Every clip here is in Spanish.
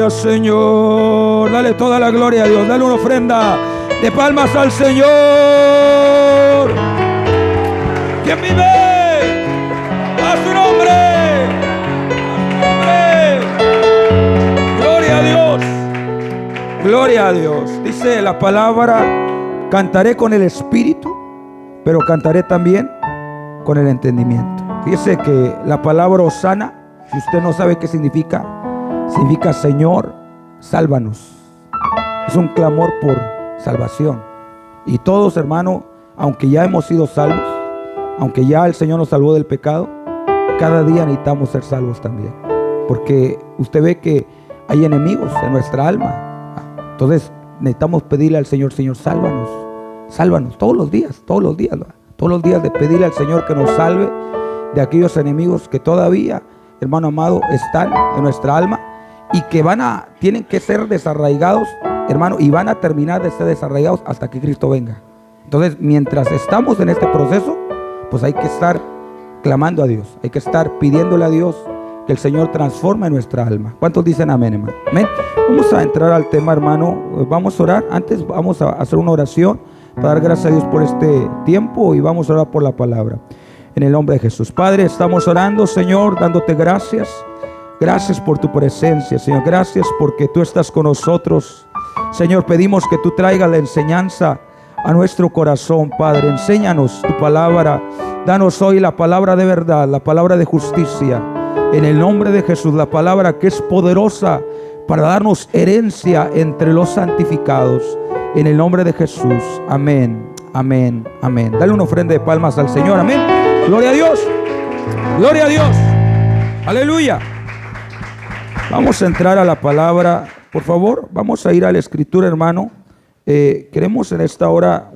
Aleluya, Señor. Dale toda la gloria a Dios. Dale una ofrenda de palmas al Señor. ¿Quién vive? A su nombre. A su nombre. Gloria a Dios. Gloria a Dios. Dice la palabra: cantaré con el espíritu, pero cantaré también con el entendimiento. Fíjese que la palabra Hosana, si usted no sabe qué significa, significa Señor, sálvanos. Es un clamor por salvación. Y todos, hermano, aunque ya hemos sido salvos, aunque ya el Señor nos salvó del pecado, cada día necesitamos ser salvos también. Porque usted ve que hay enemigos en nuestra alma. Entonces necesitamos pedirle al Señor: Señor, sálvanos, sálvanos todos los días, todos los días, ¿verdad? Todos los días de pedirle al Señor que nos salve de aquellos enemigos que todavía, hermano amado, están en nuestra alma y que tienen que ser desarraigados, hermano, y van a terminar de ser desarraigados hasta que Cristo venga. Entonces, mientras estamos en este proceso, pues hay que estar clamando a Dios, hay que estar pidiéndole a Dios que el Señor transforme nuestra alma. ¿Cuántos dicen amén, hermano? Amén. Vamos a entrar al tema, hermano. Vamos a orar. Antes vamos a hacer una oración para dar gracias a Dios por este tiempo, y vamos a orar por la palabra. En el nombre de Jesús. Padre, estamos orando, Señor, dándote gracias. Gracias por tu presencia, Señor. Gracias porque tú estás con nosotros. Señor, pedimos que tú traigas la enseñanza a nuestro corazón, Padre. Enséñanos tu palabra. Danos hoy la palabra de verdad, la palabra de justicia. En el nombre de Jesús, la palabra que es poderosa para darnos herencia entre los santificados. En el nombre de Jesús. Amén, amén, amén. Dale una ofrenda de palmas al Señor. Amén. Gloria a Dios. Gloria a Dios. Aleluya. Vamos a entrar a la palabra. Por favor, vamos a ir a la escritura, hermano. Queremos en esta hora,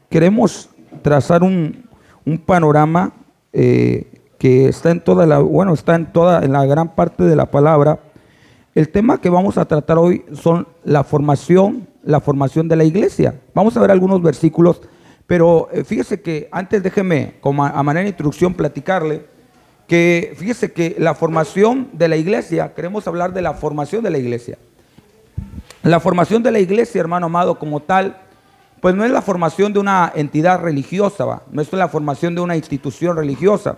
queremos trazar un panorama que está en toda en la gran parte de la palabra. El tema que vamos a tratar hoy son la formación de la iglesia. Vamos a ver algunos versículos, pero fíjese que antes déjeme, como a manera de introducción, platicarle que fíjese que la formación de la iglesia, queremos hablar de la formación de la iglesia. La formación de la iglesia, hermano amado, como tal, pues no es la formación de una entidad religiosa, no es la formación de una institución religiosa,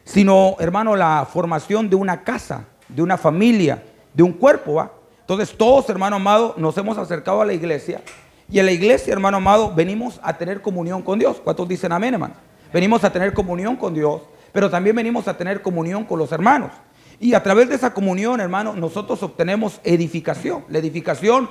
sino, hermano, la formación de una casa, de una familia, de un cuerpo, ¿va? Entonces todos, hermano amado, nos hemos acercado a la iglesia, y en la iglesia, hermano amado, venimos a tener comunión con Dios. ¿Cuántos dicen amén, hermano? Venimos a tener comunión con Dios, pero también venimos a tener comunión con los hermanos. Y a través de esa comunión, hermano, nosotros obtenemos edificación. La edificación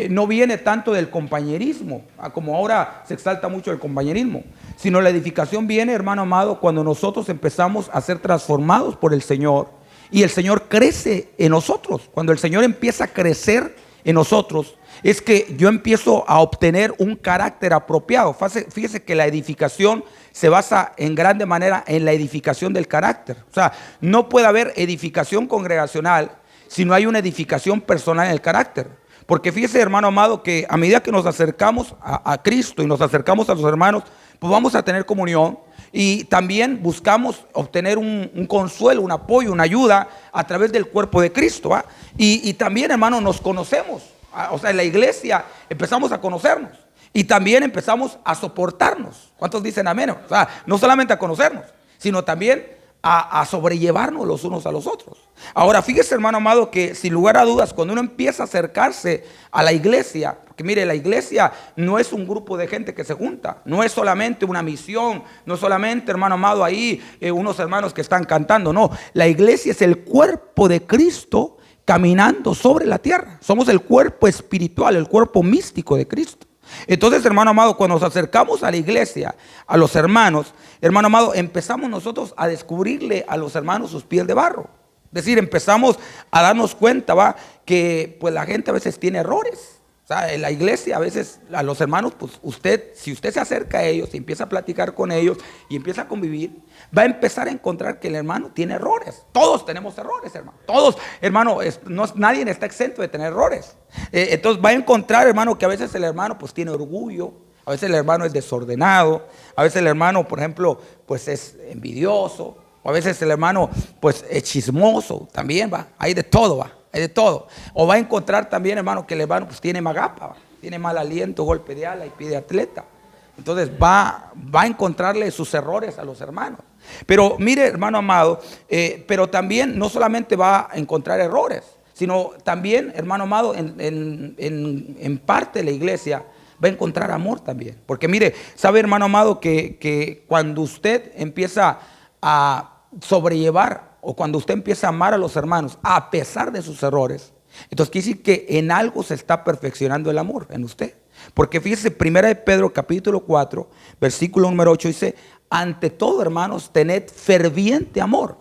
no viene tanto del compañerismo, como ahora se exalta mucho el compañerismo, sino la edificación viene, hermano amado, cuando nosotros empezamos a ser transformados por el Señor y el Señor crece en nosotros. Cuando el Señor empieza a crecer en nosotros, es que yo empiezo a obtener un carácter apropiado. Fíjese que la edificación se basa en grande manera en la edificación del carácter. O sea, no puede haber edificación congregacional si no hay una edificación personal en el carácter. Porque fíjese, hermano amado, que a medida que nos acercamos a Cristo y nos acercamos a los hermanos, pues vamos a tener comunión. Y también buscamos obtener un consuelo, un apoyo, una ayuda a través del cuerpo de Cristo, ¿va? Y también, hermano, nos conocemos. O sea, en la iglesia empezamos a conocernos y también empezamos a soportarnos. ¿Cuántos dicen amén? O sea, no solamente a conocernos, sino también a sobrellevarnos los unos a los otros. Ahora, fíjese, hermano amado, que sin lugar a dudas, cuando uno empieza a acercarse a la iglesia, porque mire, la iglesia no es un grupo de gente que se junta, no es solamente una misión, no es solamente, hermano amado, ahí unos hermanos que están cantando, no, la iglesia es el cuerpo de Cristo caminando sobre la tierra. Somos el cuerpo espiritual, el cuerpo místico de Cristo. Entonces, hermano amado, cuando nos acercamos a la iglesia, a los hermanos, hermano amado, empezamos nosotros a descubrirle a los hermanos sus pies de barro. Es decir, empezamos a darnos cuenta, ¿va?, que pues la gente a veces tiene errores. O sea, en la iglesia a veces a los hermanos, pues si usted se acerca a ellos y empieza a platicar con ellos y empieza a convivir, va a empezar a encontrar que el hermano tiene errores. Todos tenemos errores, hermano. Todos, hermano, nadie está exento de tener errores. Entonces va a encontrar, hermano, que a veces el hermano pues tiene orgullo, a veces el hermano es desordenado, a veces el hermano, por ejemplo, pues es envidioso, O a veces el hermano, pues, es chismoso también, va. Hay de todo, va. Hay de todo. O va a encontrar también, hermano, que el hermano, pues, tiene magapa, va. Tiene mal aliento, golpe de ala y pide atleta. Entonces va a encontrarle sus errores a los hermanos. Pero mire, hermano amado, pero también no solamente va a encontrar errores, sino también, hermano amado, en parte de la iglesia va a encontrar amor también. Porque mire, sabe, hermano amado, que cuando usted empieza a sobrellevar, o cuando usted empieza a amar a los hermanos a pesar de sus errores, entonces quiere decir que en algo se está perfeccionando el amor en usted. Porque fíjese, 1 de Pedro capítulo 4, versículo número 8 dice: ante todo, hermanos, tened ferviente amor,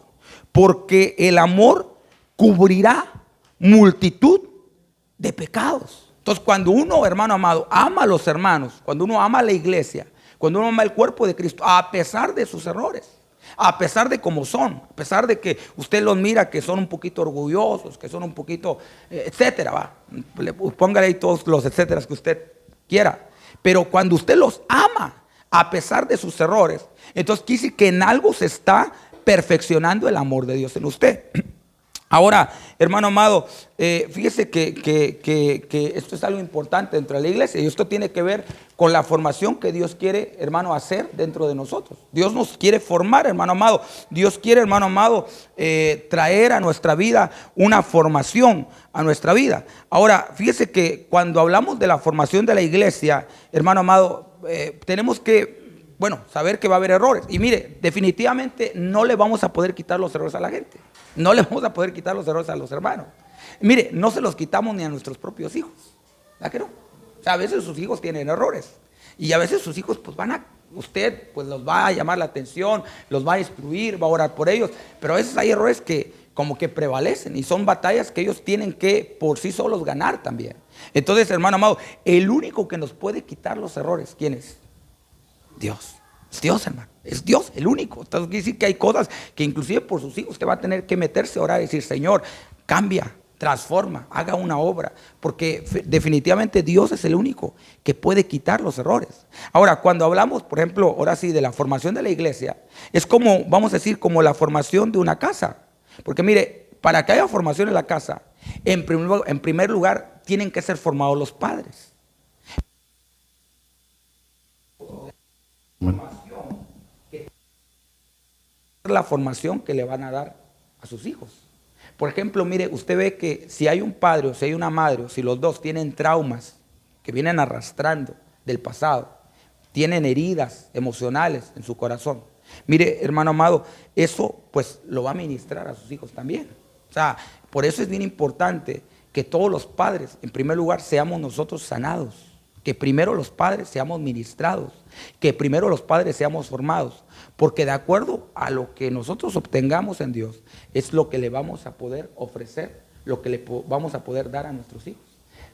porque el amor cubrirá multitud de pecados. Entonces, cuando uno, hermano amado, ama a los hermanos, cuando uno ama a la iglesia, cuando uno ama el cuerpo de Cristo, a pesar de sus errores, a pesar de cómo son, a pesar de que usted los mira que son un poquito orgullosos, que son un poquito, etcétera, va. Póngale ahí todos los etcéteras que usted quiera. Pero cuando usted los ama, a pesar de sus errores, entonces quiere decir que en algo se está perfeccionando el amor de Dios en usted. Ahora, hermano amado, fíjese que esto es algo importante dentro de la iglesia, y esto tiene que ver con la formación que Dios quiere, hermano, hacer dentro de nosotros. Dios nos quiere formar, hermano amado. Dios quiere, hermano amado, traer a nuestra vida una formación a nuestra vida. Ahora, fíjese que cuando hablamos de la formación de la iglesia, hermano amado, tenemos que, bueno, saber que va a haber errores. Y mire, definitivamente no le vamos a poder quitar los errores a la gente. No le vamos a poder quitar los errores a los hermanos. Mire, no se los quitamos ni a nuestros propios hijos. ¿Verdad que no? O sea, a veces sus hijos tienen errores. Y a veces sus hijos, pues usted pues los va a llamar la atención, los va a instruir, va a orar por ellos. Pero a veces hay errores que como que prevalecen y son batallas que ellos tienen que por sí solos ganar también. Entonces, hermano amado, el único que nos puede quitar los errores, ¿quién es? Dios. Es Dios, hermano. Es Dios el único. Entonces quiere decir que hay cosas que inclusive por sus hijos usted va a tener que meterse a orar y decir: Señor, cambia, transforma, haga una obra. Porque definitivamente Dios es el único que puede quitar los errores. Ahora, cuando hablamos, por ejemplo, ahora sí, de la formación de la iglesia, es como, vamos a decir, como la formación de una casa. Porque mire, para que haya formación en la casa, en primer lugar, tienen que ser formados los padres. La formación que le van a dar a sus hijos. Por ejemplo, mire, usted ve que si hay un padre o si hay una madre o si los dos tienen traumas que vienen arrastrando del pasado, tienen heridas emocionales en su corazón, mire, hermano amado, eso pues lo va a ministrar a sus hijos también. O sea, por eso es bien importante que todos los padres, en primer lugar, seamos nosotros sanados, que primero los padres seamos ministrados, que primero los padres seamos formados. Porque de acuerdo a lo que nosotros obtengamos en Dios, es lo que le vamos a poder ofrecer, lo que le vamos a poder dar a nuestros hijos.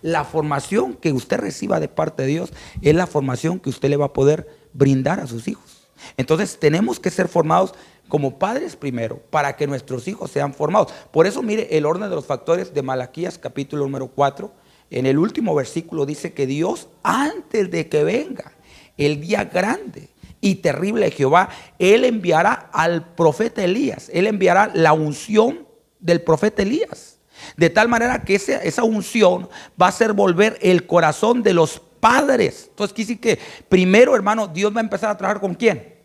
La formación que usted reciba de parte de Dios es la formación que usted le va a poder brindar a sus hijos. Entonces tenemos que ser formados como padres primero, para que nuestros hijos sean formados. Por eso mire el orden de los factores de Malaquías capítulo número 4, en el último versículo dice que Dios, antes de que venga el día grande y terrible de Jehová, Él enviará al profeta Elías. Él enviará la unción del profeta Elías. De tal manera que esa unción va a hacer volver el corazón de los padres. Entonces quiere decir que primero, hermano, Dios va a empezar a trabajar ¿con quién?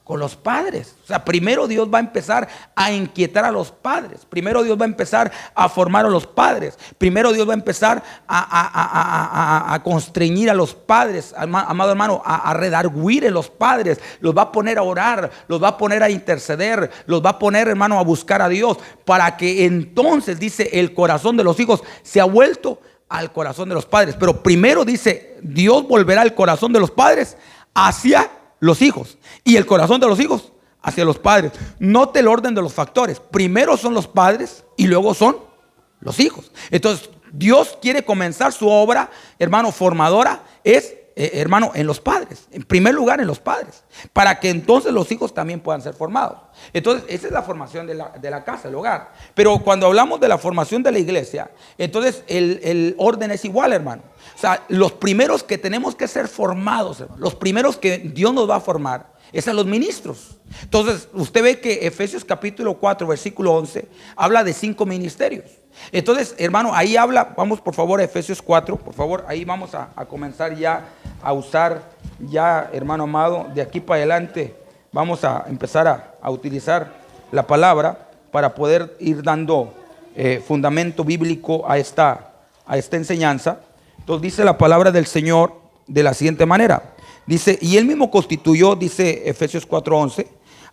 Con los padres. O sea, primero Dios va a empezar a inquietar a los padres. Primero Dios va a empezar a formar a los padres. Primero Dios va a empezar a constreñir a los padres, amado hermano, a redarguir a los padres. Los va a poner a orar, los va a poner a interceder, los va a poner, hermano, a buscar a Dios, para que entonces, dice, el corazón de los hijos se ha vuelto al corazón de los padres. Pero primero dice, Dios volverá el corazón de los padres hacia los hijos, y el corazón de los hijos hacia los padres. Note el orden de los factores. Primero son los padres y luego son los hijos. Entonces Dios quiere comenzar su obra, hermano, formadora, hermano, en los padres. En primer lugar en los padres, para que entonces los hijos también puedan ser formados. Entonces esa es la formación de la casa, el hogar. Pero cuando hablamos de la formación de la iglesia, entonces el orden es igual, hermano. O sea, los primeros que tenemos que ser formados, hermano, los primeros que Dios nos va a formar, Es a los ministros. Entonces, usted ve que Efesios capítulo 4, versículo 11, habla de 5 ministerios. Entonces, hermano, ahí habla, vamos por favor a Efesios 4, por favor, ahí vamos a comenzar ya a usar, ya, hermano amado, de aquí para adelante, vamos a empezar a utilizar la palabra para poder ir dando fundamento bíblico a esta enseñanza. Entonces dice la palabra del Señor de la siguiente manera. Dice, y él mismo constituyó, dice Efesios 4:11,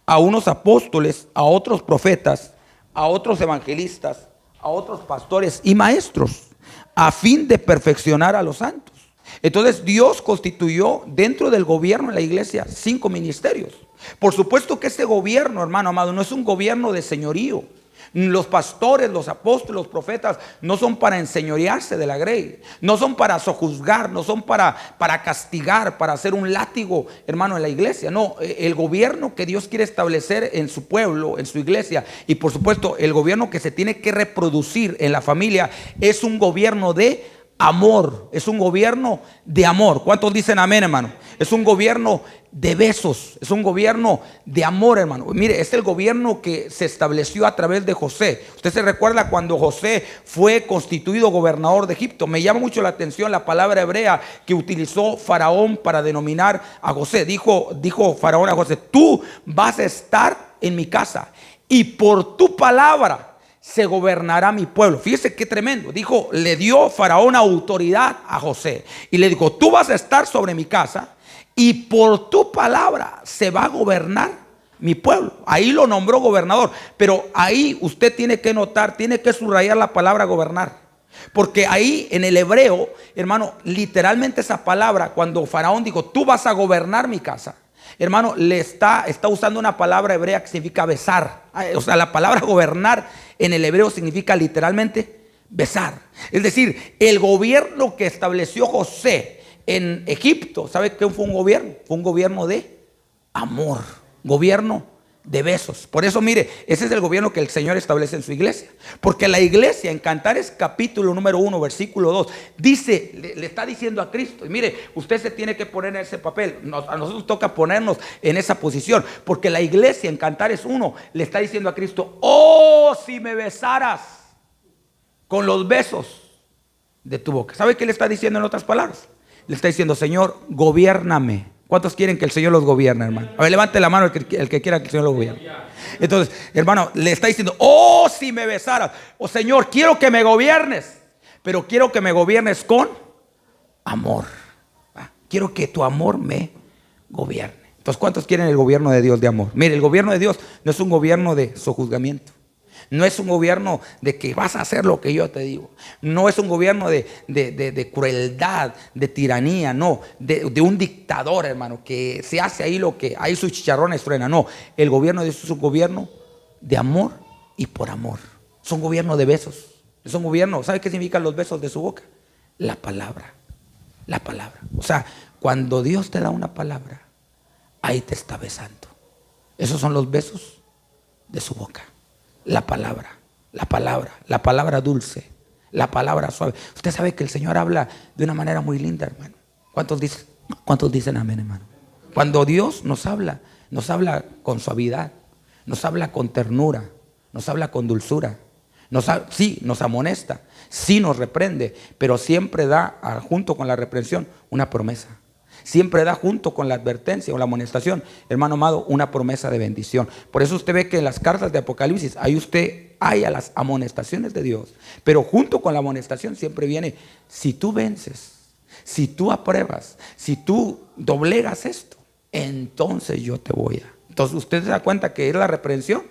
a unos apóstoles, a otros profetas, a otros evangelistas, a otros pastores y maestros, a fin de perfeccionar a los santos. Entonces Dios constituyó dentro del gobierno de la iglesia 5 ministerios. Por supuesto que este gobierno, hermano amado, no es un gobierno de señorío. Los pastores, los apóstoles, los profetas no son para enseñorearse de la grey, no son para sojuzgar, no son para castigar, para hacer un látigo, hermano, en la iglesia. No, el gobierno que Dios quiere establecer en su pueblo, en su iglesia, y por supuesto el gobierno que se tiene que reproducir en la familia, es un gobierno de amor, es un gobierno de amor. ¿Cuántos dicen amén, hermano? Es un gobierno de besos, es un gobierno de amor, hermano. Mire, es el gobierno que se estableció a través de José. Usted se recuerda cuando José fue constituido gobernador de Egipto. Me llama mucho la atención la palabra hebrea que utilizó Faraón para denominar a José. Dijo Faraón a José: tú vas a estar en mi casa y por tu palabra se gobernará mi pueblo. Fíjese qué tremendo. Dijo, le dio Faraón autoridad a José y le dijo: tú vas a estar sobre mi casa y por tu palabra se va a gobernar mi pueblo. Ahí lo nombró gobernador. Pero ahí usted tiene que notar, tiene que subrayar la palabra gobernar. Porque ahí en el hebreo, hermano, literalmente esa palabra, cuando Faraón dijo: tú vas a gobernar mi casa, hermano, le está usando una palabra hebrea que significa besar. O sea, la palabra gobernar en el hebreo significa literalmente besar. Es decir, el gobierno que estableció José en Egipto, ¿sabe qué fue un gobierno? Fue un gobierno de amor, gobierno de besos. Por eso, mire, ese es el gobierno que el Señor establece en su iglesia. Porque la iglesia, en Cantares capítulo número 1, versículo 2, dice, le está diciendo a Cristo, y mire, usted se tiene que poner en ese papel. A nosotros toca ponernos en esa posición. Porque la iglesia en Cantares 1 le está diciendo a Cristo: oh, si me besaras con los besos de tu boca. ¿Sabe qué le está diciendo en otras palabras? Le está diciendo: Señor, gobiérname. ¿Cuántos quieren que el Señor los gobierne, hermano? A ver, levante la mano el que quiera que el Señor los gobierne. Entonces, hermano, le está diciendo: oh, si me besaras. Oh, Señor, quiero que me gobiernes, pero quiero que me gobiernes con amor. Quiero que tu amor me gobierne. Entonces, ¿cuántos quieren el gobierno de Dios de amor? Mire, el gobierno de Dios no es un gobierno de sojuzgamiento. No es un gobierno de que vas a hacer lo que yo te digo. No es un gobierno de crueldad, de tiranía. No, de un dictador, hermano, que se hace ahí lo que ahí sus chicharrones truenan. No, el gobierno de Dios es un gobierno de amor y por amor. Es un gobierno de besos. Es un gobierno, ¿sabe qué significan los besos de su boca? La palabra. La palabra. O sea, cuando Dios te da una palabra, ahí te está besando. Esos son los besos de su boca. La palabra dulce, la palabra suave. Usted sabe que el Señor habla de una manera muy linda, hermano. ¿Cuántos dicen amén, hermano? Cuando Dios nos habla con suavidad, nos habla con ternura, nos habla con dulzura. Sí, nos amonesta, sí nos reprende, pero siempre da, junto con la reprensión, una promesa. Siempre da junto con la advertencia o la amonestación, hermano amado, una promesa de bendición. Por eso usted ve que en las cartas de Apocalipsis hay a las amonestaciones de Dios, pero junto con la amonestación siempre viene: si tú vences, si tú apruebas, si tú doblegas esto, entonces yo te voy a. Entonces usted se da cuenta que es la reprensión,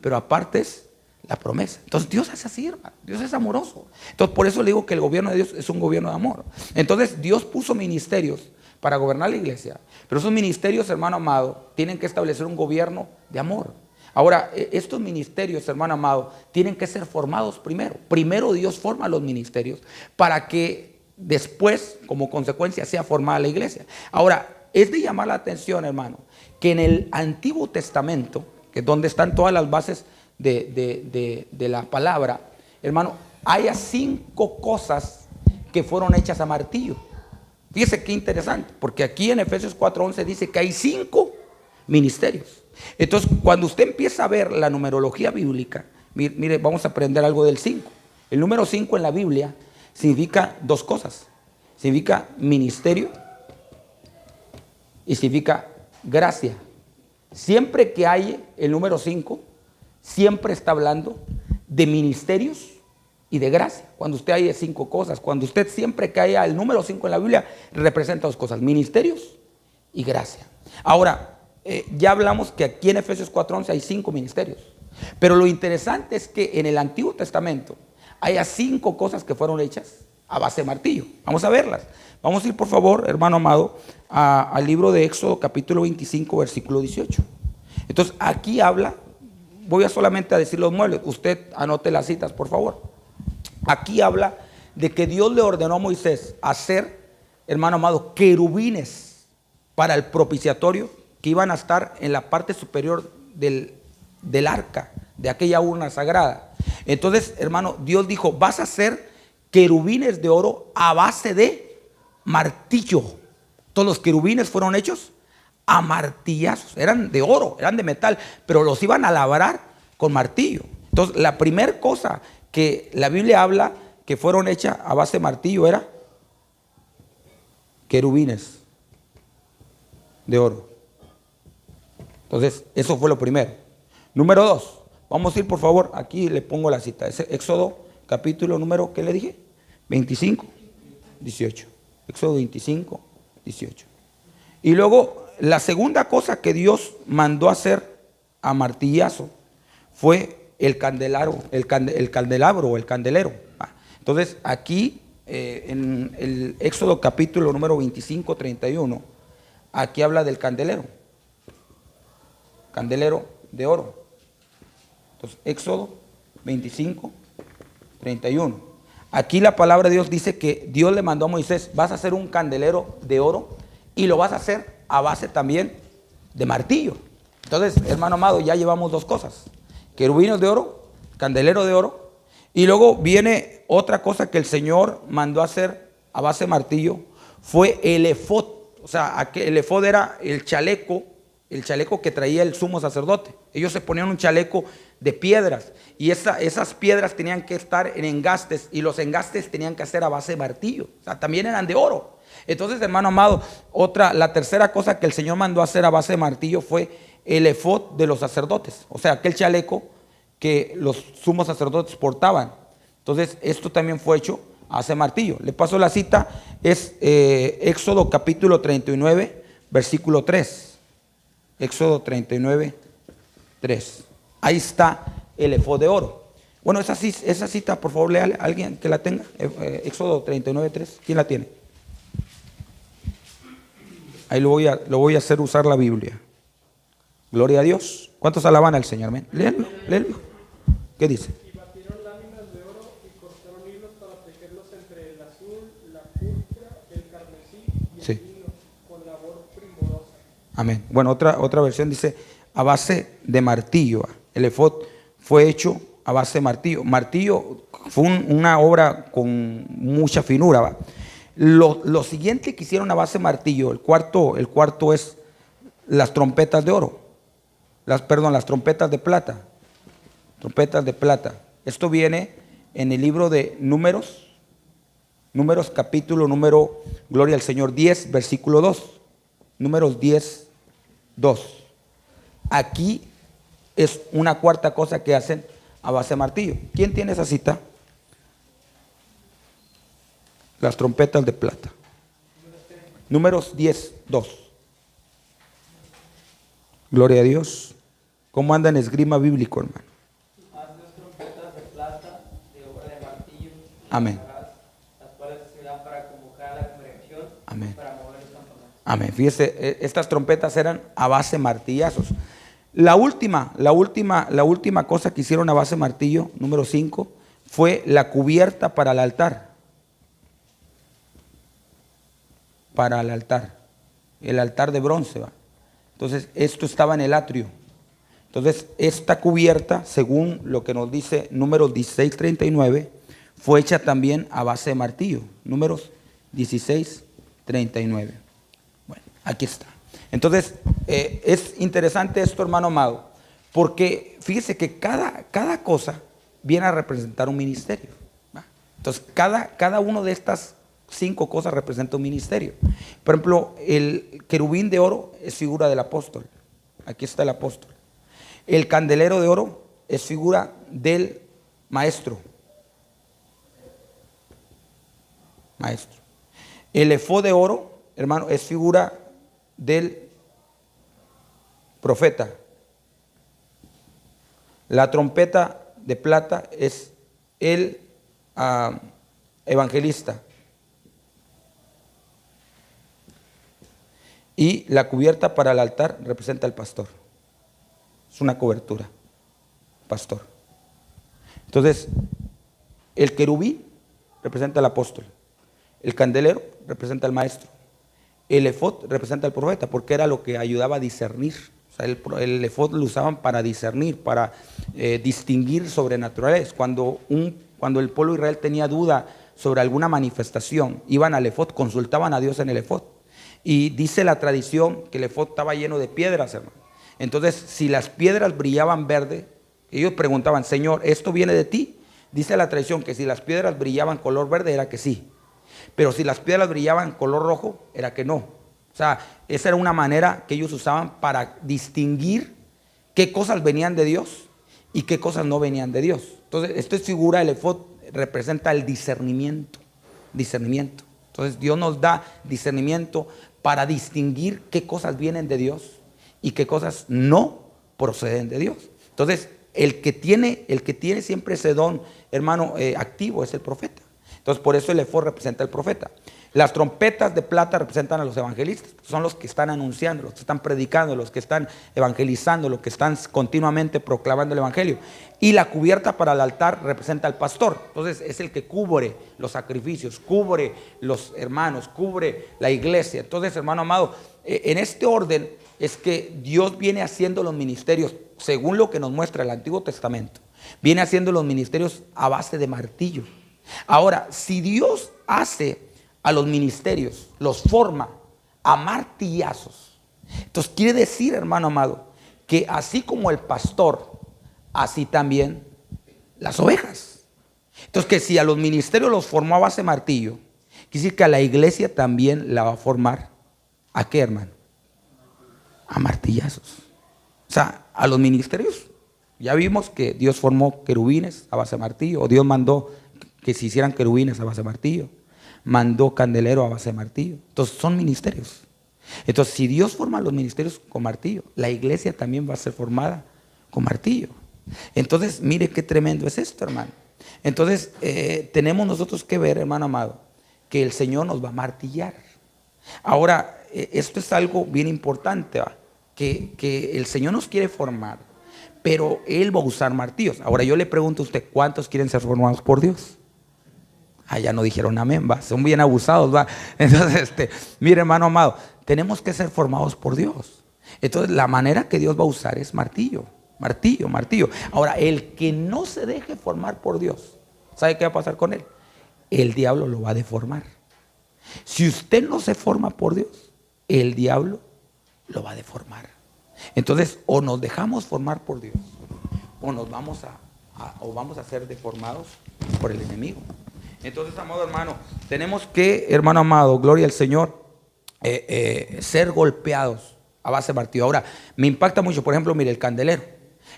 pero aparte es la promesa. Entonces Dios es así, hermano. Dios es amoroso. Entonces por eso le digo que el gobierno de Dios es un gobierno de amor. Entonces Dios puso ministerios para gobernar la iglesia, pero esos ministerios, hermano amado, tienen que establecer un gobierno de amor. Ahora, estos ministerios, hermano amado, tienen que ser formados primero. Primero Dios forma los ministerios para que después, como consecuencia, sea formada la iglesia. Ahora, es de llamar la atención, hermano, que en el Antiguo Testamento, que es donde están todas las bases de la palabra, hermano, haya 5 cosas que fueron hechas a martillo. Fíjese qué interesante, porque aquí en Efesios 4:11 dice que hay 5 ministerios. Entonces, cuando usted empieza a ver la numerología bíblica, mire, vamos a aprender algo del 5. El número 5 en la Biblia significa dos cosas. Significa ministerio y significa gracia. Siempre que hay el número 5, siempre está hablando de ministerios y de gracia. Cuando usted hay 5 cosas, cuando usted siempre que haya el número 5 en la Biblia, representa dos cosas, ministerios y gracia. Ahora, ya hablamos que aquí en Efesios 4:11 hay 5 ministerios. Pero lo interesante es que en el Antiguo Testamento hay 5 cosas que fueron hechas a base de martillo. Vamos a verlas. Vamos a ir, por favor, hermano amado, al libro de Éxodo, capítulo 25, versículo 18. Entonces, aquí habla, voy a solamente a decir los muebles. Usted anote las citas, por favor. Aquí habla de que Dios le ordenó a Moisés hacer, hermano amado, querubines para el propiciatorio que iban a estar en la parte superior del arca, de aquella urna sagrada. Entonces, hermano, Dios dijo, vas a hacer querubines de oro a base de martillo. Todos los querubines fueron hechos a martillazos, eran de oro, eran de metal, pero los iban a labrar con martillo. Entonces, la primera cosa que la Biblia habla que fueron hechas a base de martillo era querubines de oro. Entonces, eso fue lo primero. Número 2, vamos a ir, por favor, aquí le pongo la cita. Es Éxodo, capítulo número, ¿qué le dije? 25, 18. Éxodo 25, 18. Y luego, la segunda cosa que Dios mandó hacer a martillazo fue el candelabro, el candelabro o el candelero. Entonces, aquí en el Éxodo capítulo número 25, 31, aquí habla del candelero de oro. Entonces, Éxodo 25, 31. Aquí la palabra de Dios dice que Dios le mandó a Moisés, vas a hacer un candelero de oro y lo vas a hacer a base también de martillo. Entonces, hermano amado, ya llevamos dos cosas. Querubines de oro, candelero de oro. Y luego viene otra cosa que el Señor mandó a hacer a base de martillo, fue el efod. O sea, el efod era el chaleco que traía el sumo sacerdote. Ellos se ponían un chaleco de piedras y esas piedras tenían que estar en engastes y los engastes tenían que hacer a base de martillo. O sea, también eran de oro. Entonces, hermano amado, la tercera cosa que el Señor mandó a hacer a base de martillo fue el efod de los sacerdotes. O sea, aquel chaleco que los sumos sacerdotes portaban. Entonces, esto también fue hecho a base de martillo. Le paso la cita, es Éxodo capítulo 39, versículo 3. Éxodo 39, 3. Ahí está el efod de oro. Bueno, esa cita, por favor, léale a alguien que la tenga. Éxodo 39, 3. ¿Quién la tiene? Ahí lo voy a hacer usar la Biblia. Gloria a Dios. ¿Cuántos alaban al Señor? Léelo. ¿Qué dice? Y batieron láminas de oro y cortaron hilos para tejerlos entre el azul, la púrpura, el carmesí y el lino, con labor primorosa. Amén. Bueno, otra versión dice a base de martillo. El efod fue hecho a base de martillo. Martillo fue una obra con mucha finura, ¿va? Lo siguiente que hicieron a base de martillo, el cuarto es las trompetas de oro. Las trompetas de plata. Trompetas de plata. Esto viene en el libro de Números capítulo número, gloria al Señor, 10, versículo 2. Números 10, 2. Aquí es una cuarta cosa que hacen a base de martillo. ¿Quién tiene esa cita? Las trompetas de plata. Números 10, 2. Gloria a Dios. ¿Cómo anda en esgrima bíblico, hermano? Haz dos trompetas de plata de obra de martillo. Amén. Las cuales se dan para convocar a la congregación. Amén. Para mover el campamento. Amén. Fíjese, estas trompetas eran a base de martillazos. La última cosa que hicieron a base de martillo, número 5, fue la cubierta para el altar. Para el altar de bronce, ¿va? Entonces, esto estaba en el atrio. Entonces, esta cubierta, según lo que nos dice Números 16, 39, fue hecha también a base de martillo. Números 16, 39. Bueno, aquí está. Entonces, es interesante esto, hermano amado, porque fíjese que cada cosa viene a representar un ministerio, ¿va? Entonces, cada uno de estas 5 cosas representa un ministerio. Por ejemplo, el querubín de oro es figura del apóstol. Aquí está el apóstol. El candelero de oro es figura del maestro. Maestro. El efod de oro, hermano, es figura del profeta. La trompeta de plata es el evangelista. Y la cubierta para el altar representa al pastor. Es una cobertura, pastor. Entonces, el querubín representa al apóstol. El candelero representa al maestro. El efod representa al profeta, porque era lo que ayudaba a discernir. O sea, el efod lo usaban para discernir, para distinguir sobrenaturales. Cuando el pueblo de Israel tenía duda sobre alguna manifestación, iban al efod, consultaban a Dios en el efod. Y dice la tradición que el efod estaba lleno de piedras, hermano. Entonces, si las piedras brillaban verde, ellos preguntaban, Señor, ¿esto viene de ti? Dice la tradición que si las piedras brillaban color verde, era que sí. Pero si las piedras brillaban color rojo, era que no. O sea, esa era una manera que ellos usaban para distinguir qué cosas venían de Dios y qué cosas no venían de Dios. Entonces, esto es figura, el efod representa el discernimiento. Discernimiento. Entonces, Dios nos da discernimiento para distinguir qué cosas vienen de Dios y qué cosas no proceden de Dios. Entonces, el que tiene siempre ese don, hermano, activo es el profeta. Entonces, por eso el efod representa al profeta. Las trompetas de plata representan a los evangelistas. Son los que están anunciando, los que están predicando, los que están evangelizando, los que están continuamente proclamando el evangelio. Y la cubierta para el altar representa al pastor. Entonces, es el que cubre los sacrificios, cubre los hermanos, cubre la iglesia. Entonces, hermano amado, en este orden es que Dios viene haciendo los ministerios, según lo que nos muestra el Antiguo Testamento. Viene haciendo los ministerios a base de martillo. Ahora, si Dios hace a los ministerios, los forma a martillazos, entonces quiere decir, hermano amado, que así como el pastor, así también las ovejas. Entonces, que si a los ministerios los formó a base de martillo, quiere decir que a la iglesia también la va a formar, ¿a qué, hermano? A martillazos. O sea, a los ministerios, ya vimos que Dios formó querubines a base de martillo, o Dios mandó que se hicieran querubines a base de martillo, mandó candelero a base de martillo. Entonces son ministerios. Entonces, si Dios forma los ministerios con martillo, la iglesia también va a ser formada con martillo. Entonces, mire qué tremendo es esto, hermano. Entonces, tenemos nosotros que ver, hermano amado, que el Señor nos va a martillar. Ahora, esto es algo bien importante, ¿va? Que el Señor nos quiere formar, pero Él va a usar martillos. Ahora, yo le pregunto a usted, ¿cuántos quieren ser formados por Dios? Ya no dijeron amén, va, son bien abusados, va. Entonces, mire, hermano amado, tenemos que ser formados por Dios. Entonces, la manera que Dios va a usar es martillo, martillo, martillo. Ahora, el que no se deje formar por Dios, ¿sabe qué va a pasar con él? El diablo lo va a deformar. Si usted no se forma por Dios, el diablo lo va a deformar. Entonces, o nos dejamos formar por Dios, o nos vamos a ser deformados por el enemigo. Entonces, amado hermano, tenemos que, hermano amado, gloria al Señor, ser golpeados a base de martillo. Ahora, me impacta mucho, por ejemplo, mire, el candelero.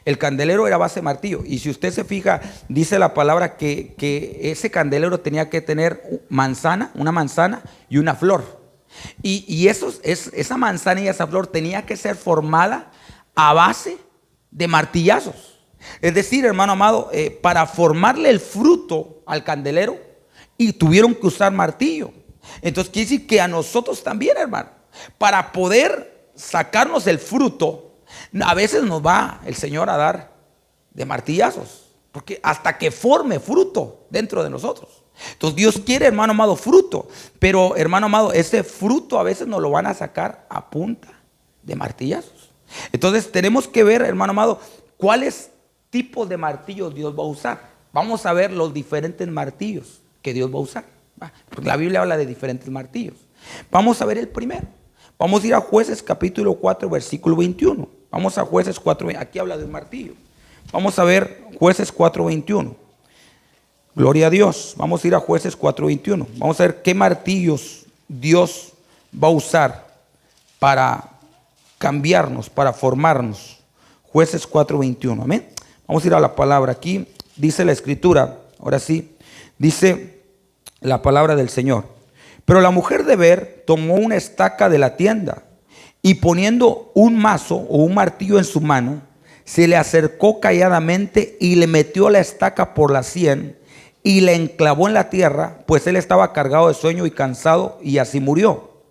El candelero era a base de martillo. Y si usted se fija, dice la palabra que ese candelero tenía que tener una manzana y una flor. Y esa manzana y esa flor tenía que ser formada a base de martillazos. Es decir, hermano amado, para formarle el fruto al candelero, y tuvieron que usar martillo. Entonces quiere decir que a nosotros también, hermano, para poder sacarnos el fruto, a veces nos va el Señor a dar de martillazos, porque hasta que forme fruto dentro de nosotros. Entonces Dios quiere, hermano amado, fruto, pero, hermano amado, ese fruto a veces nos lo van a sacar a punta de martillazos. Entonces tenemos que ver, hermano amado, cuáles tipos de martillos Dios va a usar. Vamos a ver los diferentes martillos que Dios va a usar, porque la Biblia habla de diferentes martillos. Vamos a ver el primero. Vamos a ir a Jueces capítulo 4, versículo 21. Vamos a Jueces 4, aquí habla de un martillo. Vamos a ver Jueces 4, 21. Gloria a Dios. Vamos a ir a Jueces 4, 21. Vamos a ver qué martillos Dios va a usar para cambiarnos, para formarnos. Jueces 4, 21. Amén. Vamos a ir a la palabra. Aquí dice la escritura, ahora sí, dice la palabra del Señor. Pero la mujer de Ber tomó una estaca de la tienda y poniendo un mazo o un martillo en su mano, se le acercó calladamente y le metió la estaca por la sien y le enclavó en la tierra, pues él estaba cargado de sueño y cansado, y así murió.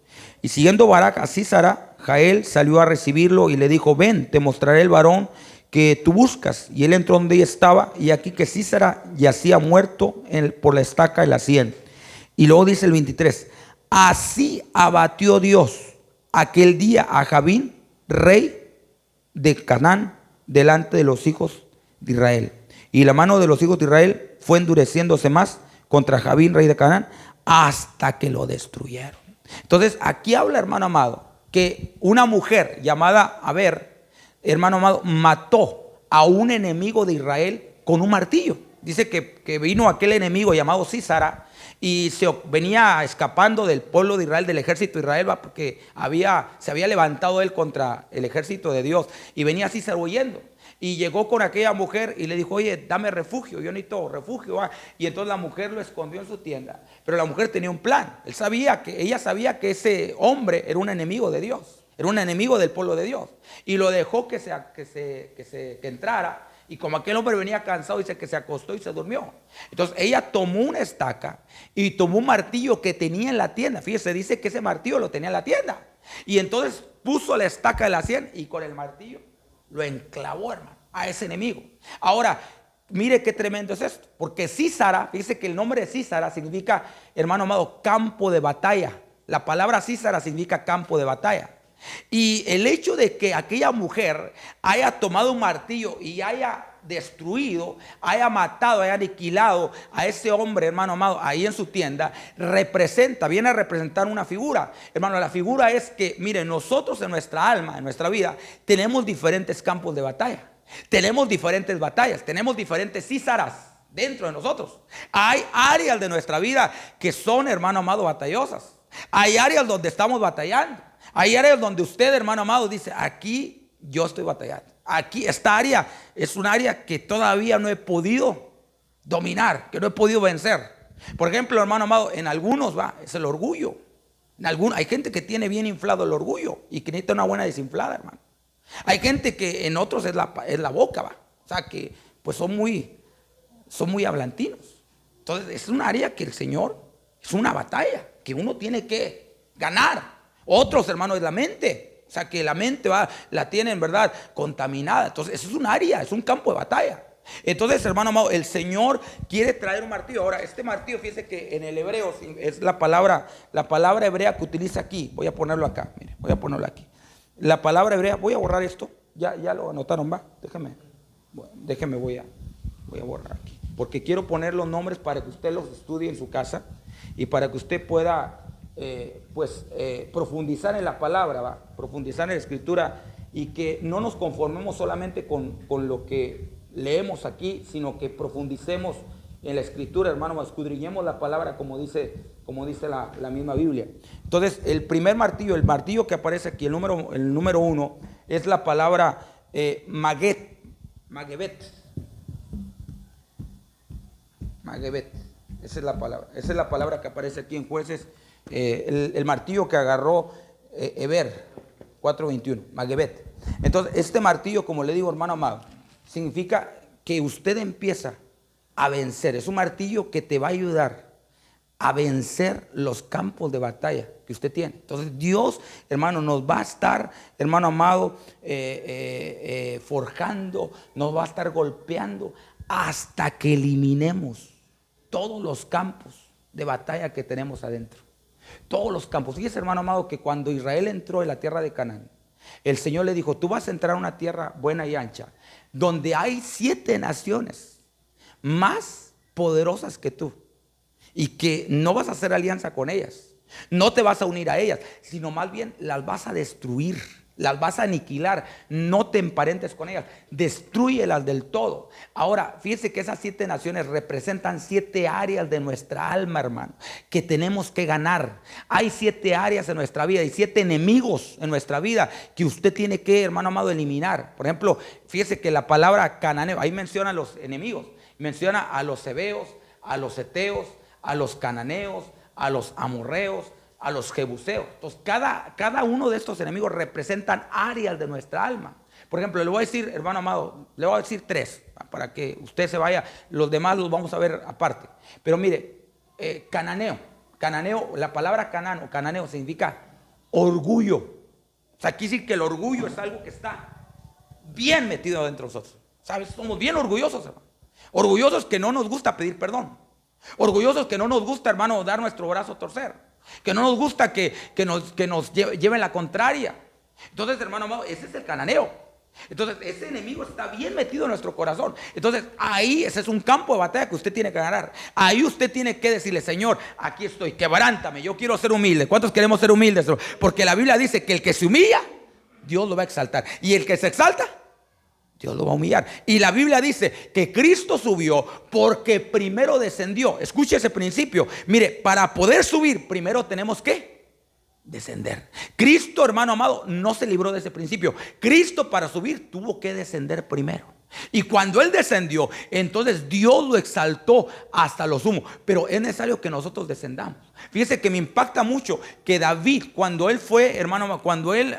Y siguiendo Barak a Sísara, Jael salió a recibirlo y le dijo: ven, te mostraré el varón que tú buscas. Y él entró donde ella estaba, y aquí que Sísara yacía muerto por la estaca en la sien. Y luego dice el 23: así abatió Dios aquel día a Jabín, rey de Canaán, delante de los hijos de Israel. Y la mano de los hijos de Israel fue endureciéndose más contra Jabín, rey de Canaán, hasta que lo destruyeron. Entonces aquí habla, hermano amado, que una mujer llamada Aber, hermano amado, mató a un enemigo de Israel con un martillo. Dice que vino aquel enemigo llamado Sísara y venía escapando del pueblo de Israel, del ejército de Israel, porque se había levantado él contra el ejército de Dios, y venía Sísara huyendo. Y llegó con aquella mujer y le dijo: oye, dame refugio, yo necesito refugio. Y entonces la mujer lo escondió en su tienda. Pero la mujer tenía un plan. Ella sabía que ese hombre era un enemigo de Dios, era un enemigo del pueblo de Dios. Y lo dejó que entrara. Y como aquel hombre venía cansado, dice que se acostó y se durmió. Entonces ella tomó una estaca y tomó un martillo que tenía en la tienda. Fíjese, dice que ese martillo lo tenía en la tienda. Y entonces puso la estaca de la sien y con el martillo lo enclavó, hermano, a ese enemigo. Ahora, mire qué tremendo es esto. Porque Sísara, dice que el nombre de Sísara significa, hermano amado, campo de batalla. La palabra Sísara significa campo de batalla. Y el hecho de que aquella mujer haya tomado un martillo y haya destruido, haya matado, haya aniquilado a ese hombre, hermano amado, ahí en su tienda, viene a representar una figura. Hermano, la figura es que, miren, nosotros en nuestra alma, en nuestra vida, tenemos diferentes campos de batalla. Tenemos diferentes batallas, tenemos diferentes Sísaras dentro de nosotros. Hay áreas de nuestra vida que son, hermano amado, batallosas. Hay áreas donde estamos batallando. Hay áreas donde usted, hermano amado, dice: aquí yo estoy batallando. Aquí, esta área es un área que todavía no he podido dominar, que no he podido vencer. Por ejemplo, hermano amado, en algunos es el orgullo. Hay gente que tiene bien inflado el orgullo y que necesita una buena desinflada, hermano. Hay gente que en otros es la boca, o sea, que pues son muy hablantinos. Entonces es un área que el Señor, es una batalla que uno tiene que ganar. Otros, hermanos, es la mente. O sea, que la mente la tienen, ¿verdad?, contaminada. Entonces, eso es un área, es un campo de batalla. Entonces, hermano amado, el Señor quiere traer un martillo. Ahora, este martillo, fíjese que en el hebreo es la palabra hebrea que utiliza aquí. Voy a ponerlo acá, mire, voy a ponerlo aquí. La palabra hebrea, voy a borrar esto. Ya lo anotaron, va. Déjeme, voy a borrar aquí. Porque quiero poner los nombres para que usted los estudie en su casa y para que usted pueda profundizar en la palabra, profundizar en la escritura, y que no nos conformemos solamente con lo que leemos aquí, sino que profundicemos en la escritura, hermano, escudriñemos la palabra como dice la misma Biblia. Entonces, el primer martillo, el martillo que aparece aquí, el número 1, es la palabra Magebet. Esa es la palabra que aparece aquí en Jueces. El martillo que agarró Eber 4:21, Magebet. Entonces, este martillo, como le digo, hermano amado, significa que usted empieza a vencer. Es un martillo que te va a ayudar a vencer los campos de batalla que usted tiene. Entonces, Dios, hermano, nos va a estar, hermano amado, forjando, nos va a estar golpeando hasta que eliminemos todos los campos de batalla que tenemos adentro. Todos los campos. Fíjese, hermano amado, que cuando Israel entró en la tierra de Canaán, el Señor le dijo: tú vas a entrar a una tierra buena y ancha, donde hay 7 naciones más poderosas que tú, y que no vas a hacer alianza con ellas, No te vas a unir a ellas, sino más bien las vas a destruir, las vas a aniquilar. No te emparentes con ellas, destrúyelas del todo. Ahora, fíjese que esas 7 naciones representan 7 áreas de nuestra alma, hermano, que tenemos que ganar. Hay 7 áreas en nuestra vida y 7 enemigos en nuestra vida que usted tiene que, hermano amado, eliminar. Por ejemplo, fíjese que la palabra cananeo, ahí menciona a los enemigos, menciona a los heveos, a los heteos, a los cananeos, a los amorreos, a los jebuseos. Entonces cada uno de estos enemigos representan áreas de nuestra alma. Por ejemplo, le voy a decir, hermano amado, le voy a decir 3 para que usted se vaya. Los demás los vamos a ver aparte. Pero mire, cananeo, la palabra cananeo significa orgullo. O sea, quiere decir que el orgullo es algo que está bien metido dentro de nosotros. ¿Sabes? Somos bien orgullosos, hermano. Orgullosos que no nos gusta pedir perdón. Orgullosos que no nos gusta, hermano, dar nuestro brazo a torcer. Que no nos gusta que nos lleven la contraria. Entonces, hermano amado, ese es el cananeo. Entonces, ese enemigo está bien metido en nuestro corazón. Entonces, ahí ese es un campo de batalla que usted tiene que ganar. Ahí usted tiene que decirle: Señor, aquí estoy, quebrántame, yo quiero ser humilde. ¿Cuántos queremos ser humildes? Porque la Biblia dice que el que se humilla, Dios lo va a exaltar. Y el que se exalta, Dios lo va a humillar. Y la Biblia dice que Cristo subió porque primero descendió. Escuche ese principio. Mire, para poder subir, primero tenemos que descender. Cristo, hermano amado, no se libró de ese principio. Cristo, para subir, tuvo que descender primero. Y cuando Él descendió, entonces Dios lo exaltó hasta lo sumo. Pero es necesario que nosotros descendamos. Fíjese que me impacta mucho que David, cuando él fue, hermano, cuando él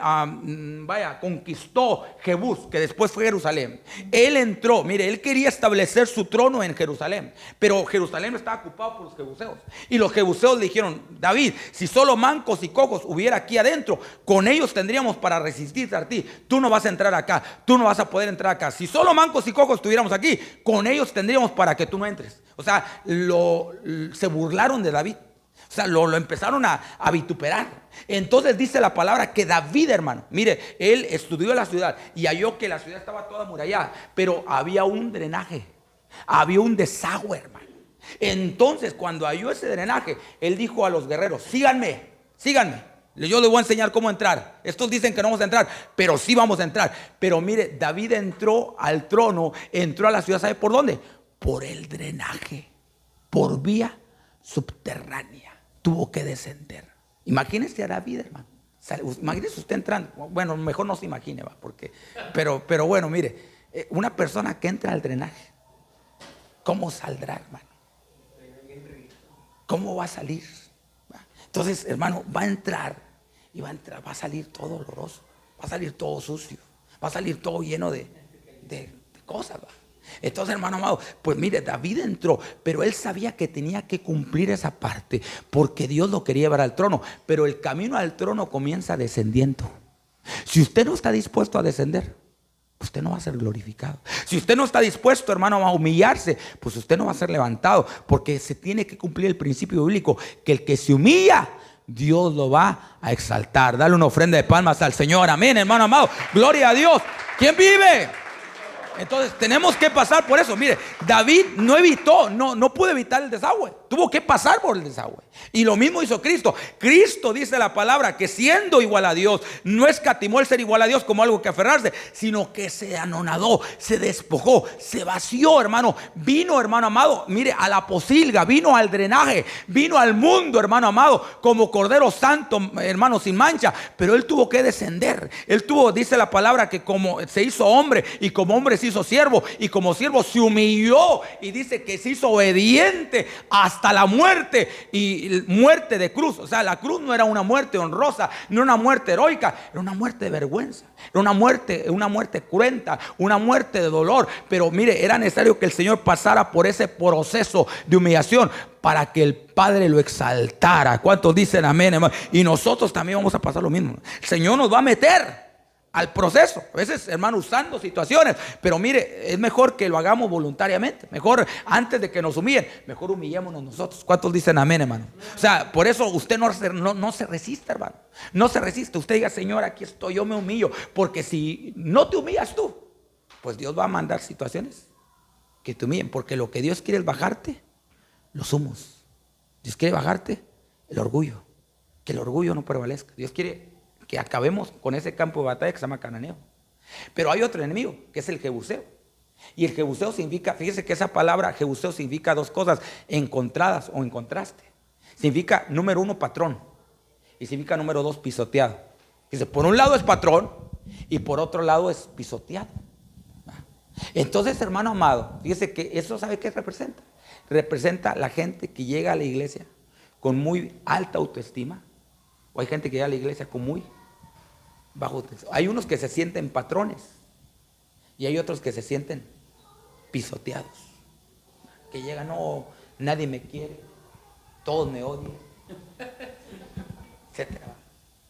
conquistó Jebús, que después fue Jerusalén, él entró, mire, él quería establecer su trono en Jerusalén, pero Jerusalén estaba ocupado por los jebuseos. Y los jebuseos le dijeron: David, si solo mancos y cojos hubiera aquí adentro, con ellos tendríamos para resistirte a ti. Tú no vas a entrar acá, tú no vas a poder entrar acá. Si solo mancos y cojos estuviéramos aquí, con ellos tendríamos para que tú no entres. O sea, se burlaron de David. O sea, lo empezaron a vituperar. Entonces dice la palabra que David, hermano, mire, él estudió la ciudad y halló que la ciudad estaba toda amurallada, pero había un drenaje, había un desagüe, hermano. Entonces, cuando halló ese drenaje, él dijo a los guerreros: síganme, yo les voy a enseñar cómo entrar. Estos dicen que no vamos a entrar, pero sí vamos a entrar. Pero mire, David entró al trono, entró a la ciudad, ¿sabe por dónde? Por el drenaje, por vía subterránea. Tuvo que descender. Imagínese a David, hermano. Imagínese usted entrando. Bueno, mejor no se imagine, pero bueno, mire, una persona que entra al drenaje, ¿cómo saldrá, hermano? ¿Cómo va a salir? Entonces, hermano, va a entrar va a salir todo oloroso, va a salir todo sucio, va a salir todo lleno de cosas, ¿va? Entonces, hermano amado, pues mire, David entró, pero él sabía que tenía que cumplir esa parte porque Dios lo quería llevar al trono. Pero el camino al trono comienza descendiendo. Si usted no está dispuesto a descender, usted no va a ser glorificado. Si usted no está dispuesto, hermano, a humillarse, pues usted no va a ser levantado, porque se tiene que cumplir el principio bíblico que el que se humilla, Dios lo va a exaltar. Dale una ofrenda de palmas al Señor. Amén, hermano amado. Gloria a Dios. ¿Quién vive? Entonces tenemos que pasar por eso. Mire, David no pudo evitar el desagüe. Tuvo que pasar por el desagüe. Y lo mismo hizo Cristo. Cristo, dice la palabra, que siendo igual a Dios, no escatimó el ser igual a Dios como algo que aferrarse, sino que se anonadó, se despojó, se vació, hermano. Vino, hermano amado, mire, a la posilga, vino al drenaje, vino al mundo, hermano amado, como Cordero Santo, hermano, sin mancha. Pero Él tuvo que descender. Él tuvo, dice la palabra, que como se hizo hombre y como hombre se hizo siervo, y como siervo se humilló, y dice que se hizo obediente hasta la muerte, y muerte de cruz. O sea, la cruz no era una muerte honrosa, no era una muerte heroica, era una muerte de vergüenza, era una muerte cruenta, una muerte de dolor. Pero mire, era necesario que el Señor pasara por ese proceso de humillación para que el Padre lo exaltara. ¿Cuántos dicen amén, hermano? Y nosotros también vamos a pasar lo mismo. El Señor nos va a meter al proceso, a veces, hermano, usando situaciones, pero mire, es mejor que lo hagamos voluntariamente. Mejor, antes de que nos humillen, mejor humillémonos nosotros. ¿Cuántos dicen amén, hermano? O sea, por eso usted no se resiste, hermano. No se resiste. Usted diga: Señor, aquí estoy, yo me humillo. Porque si no te humillas tú, pues Dios va a mandar situaciones que te humillen. Porque lo que Dios quiere es bajarte los humos. Dios quiere bajarte el orgullo. que el orgullo no prevalezca. Dios quiere que acabemos con ese campo de batalla que se llama cananeo. Pero hay otro enemigo, que es el jebuseo. Y el jebuseo significa, fíjese que esa palabra jebuseo significa dos cosas encontradas o en contraste. Significa, número uno, patrón. Y significa, número dos, pisoteado. Dice, por un lado es patrón y por otro lado es pisoteado. Entonces, hermano amado, fíjese que eso, ¿sabe qué representa? Representa la gente que llega a la iglesia con muy alta autoestima, o hay gente que llega a la iglesia con muy bajo autoestima. Hay unos que se sienten patrones y hay otros que se sienten pisoteados, que llegan, no, nadie me quiere, todos me odian, etcétera.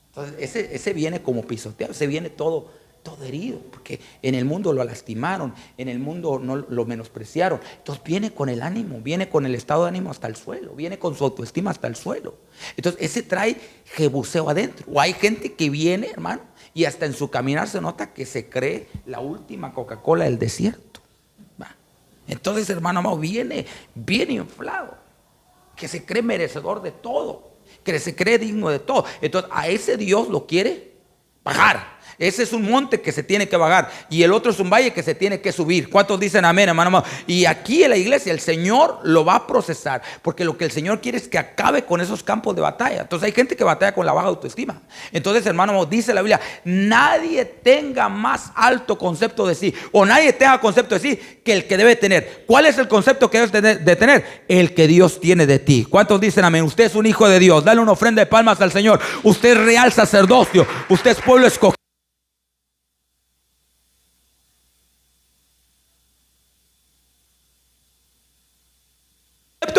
Entonces ese viene como pisoteado, ese viene todo herido, porque en el mundo lo lastimaron, en el mundo no lo menospreciaron. Entonces viene con el ánimo, viene con el estado de ánimo hasta el suelo, viene con su autoestima hasta el suelo. Entonces ese trae jebuseo adentro. O hay gente que viene, hermano, y hasta en su caminar se nota que se cree la última Coca-Cola del desierto. Entonces, hermano amado, viene bien inflado, que se cree merecedor de todo, que se cree digno de todo. Entonces a ese Dios lo quiere bajar. Ese es un monte que se tiene que bajar y el otro es un valle que se tiene que subir. ¿Cuántos dicen amén, hermano? Y aquí en la iglesia el Señor lo va a procesar, porque lo que el Señor quiere es que acabe con esos campos de batalla. Entonces hay gente que batalla con la baja autoestima. Entonces, hermano, dice la Biblia, nadie tenga más alto concepto de sí, o nadie tenga concepto de sí que el que debe tener. ¿Cuál es el concepto que debes de tener? El que Dios tiene de ti. ¿Cuántos dicen amén? Usted es un hijo de Dios. Dale una ofrenda de palmas al Señor. Usted es real sacerdocio. Usted es pueblo escogido.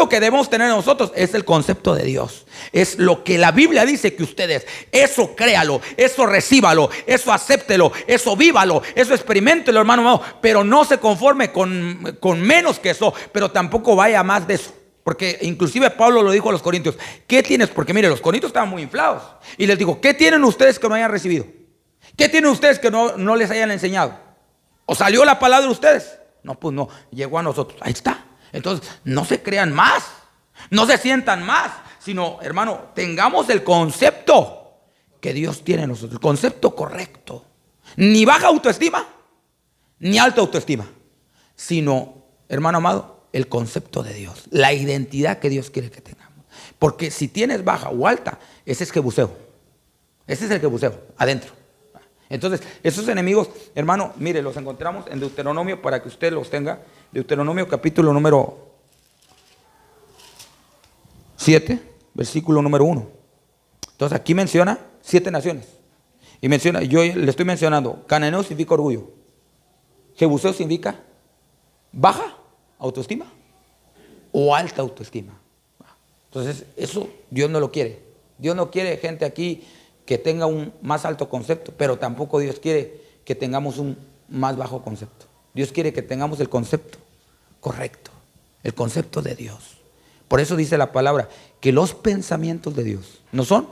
Que debemos tener nosotros es el concepto de Dios. Es lo que la Biblia dice que usted es. Eso créalo, eso recíbalo, eso acéptelo, eso vívalo, eso experimentelo, hermano. Pero no se conforme con menos que eso, pero tampoco vaya más de eso. Porque inclusive Pablo lo dijo a los corintios. ¿Qué tienes? Porque mire, los corintios estaban muy inflados. Y les dijo, ¿qué tienen ustedes que no hayan recibido? ¿Qué tienen ustedes que no les hayan enseñado? ¿O salió la palabra de ustedes? No, pues no, llegó a nosotros. Ahí está. Entonces, no se crean más, no se sientan más, sino, hermano, tengamos el concepto que Dios tiene en nosotros, el concepto correcto. Ni baja autoestima, ni alta autoestima, sino, hermano amado, el concepto de Dios, la identidad que Dios quiere que tengamos. Porque si tienes baja o alta, ese es jebuseo, ese es el jebuseo, adentro. Entonces, esos enemigos, hermano, mire, los encontramos en Deuteronomio para que usted los tenga. Deuteronomio capítulo número 7, versículo número 1. Entonces aquí menciona 7 naciones. Y menciona, yo le estoy mencionando, cananeo significa orgullo. Jebuseo significa baja autoestima o alta autoestima. Entonces, eso Dios no lo quiere. Dios no quiere gente aquí que tenga un más alto concepto, pero tampoco Dios quiere que tengamos un más bajo concepto. Dios quiere que tengamos el concepto correcto, el concepto de Dios. Por eso dice la palabra que los pensamientos de Dios no son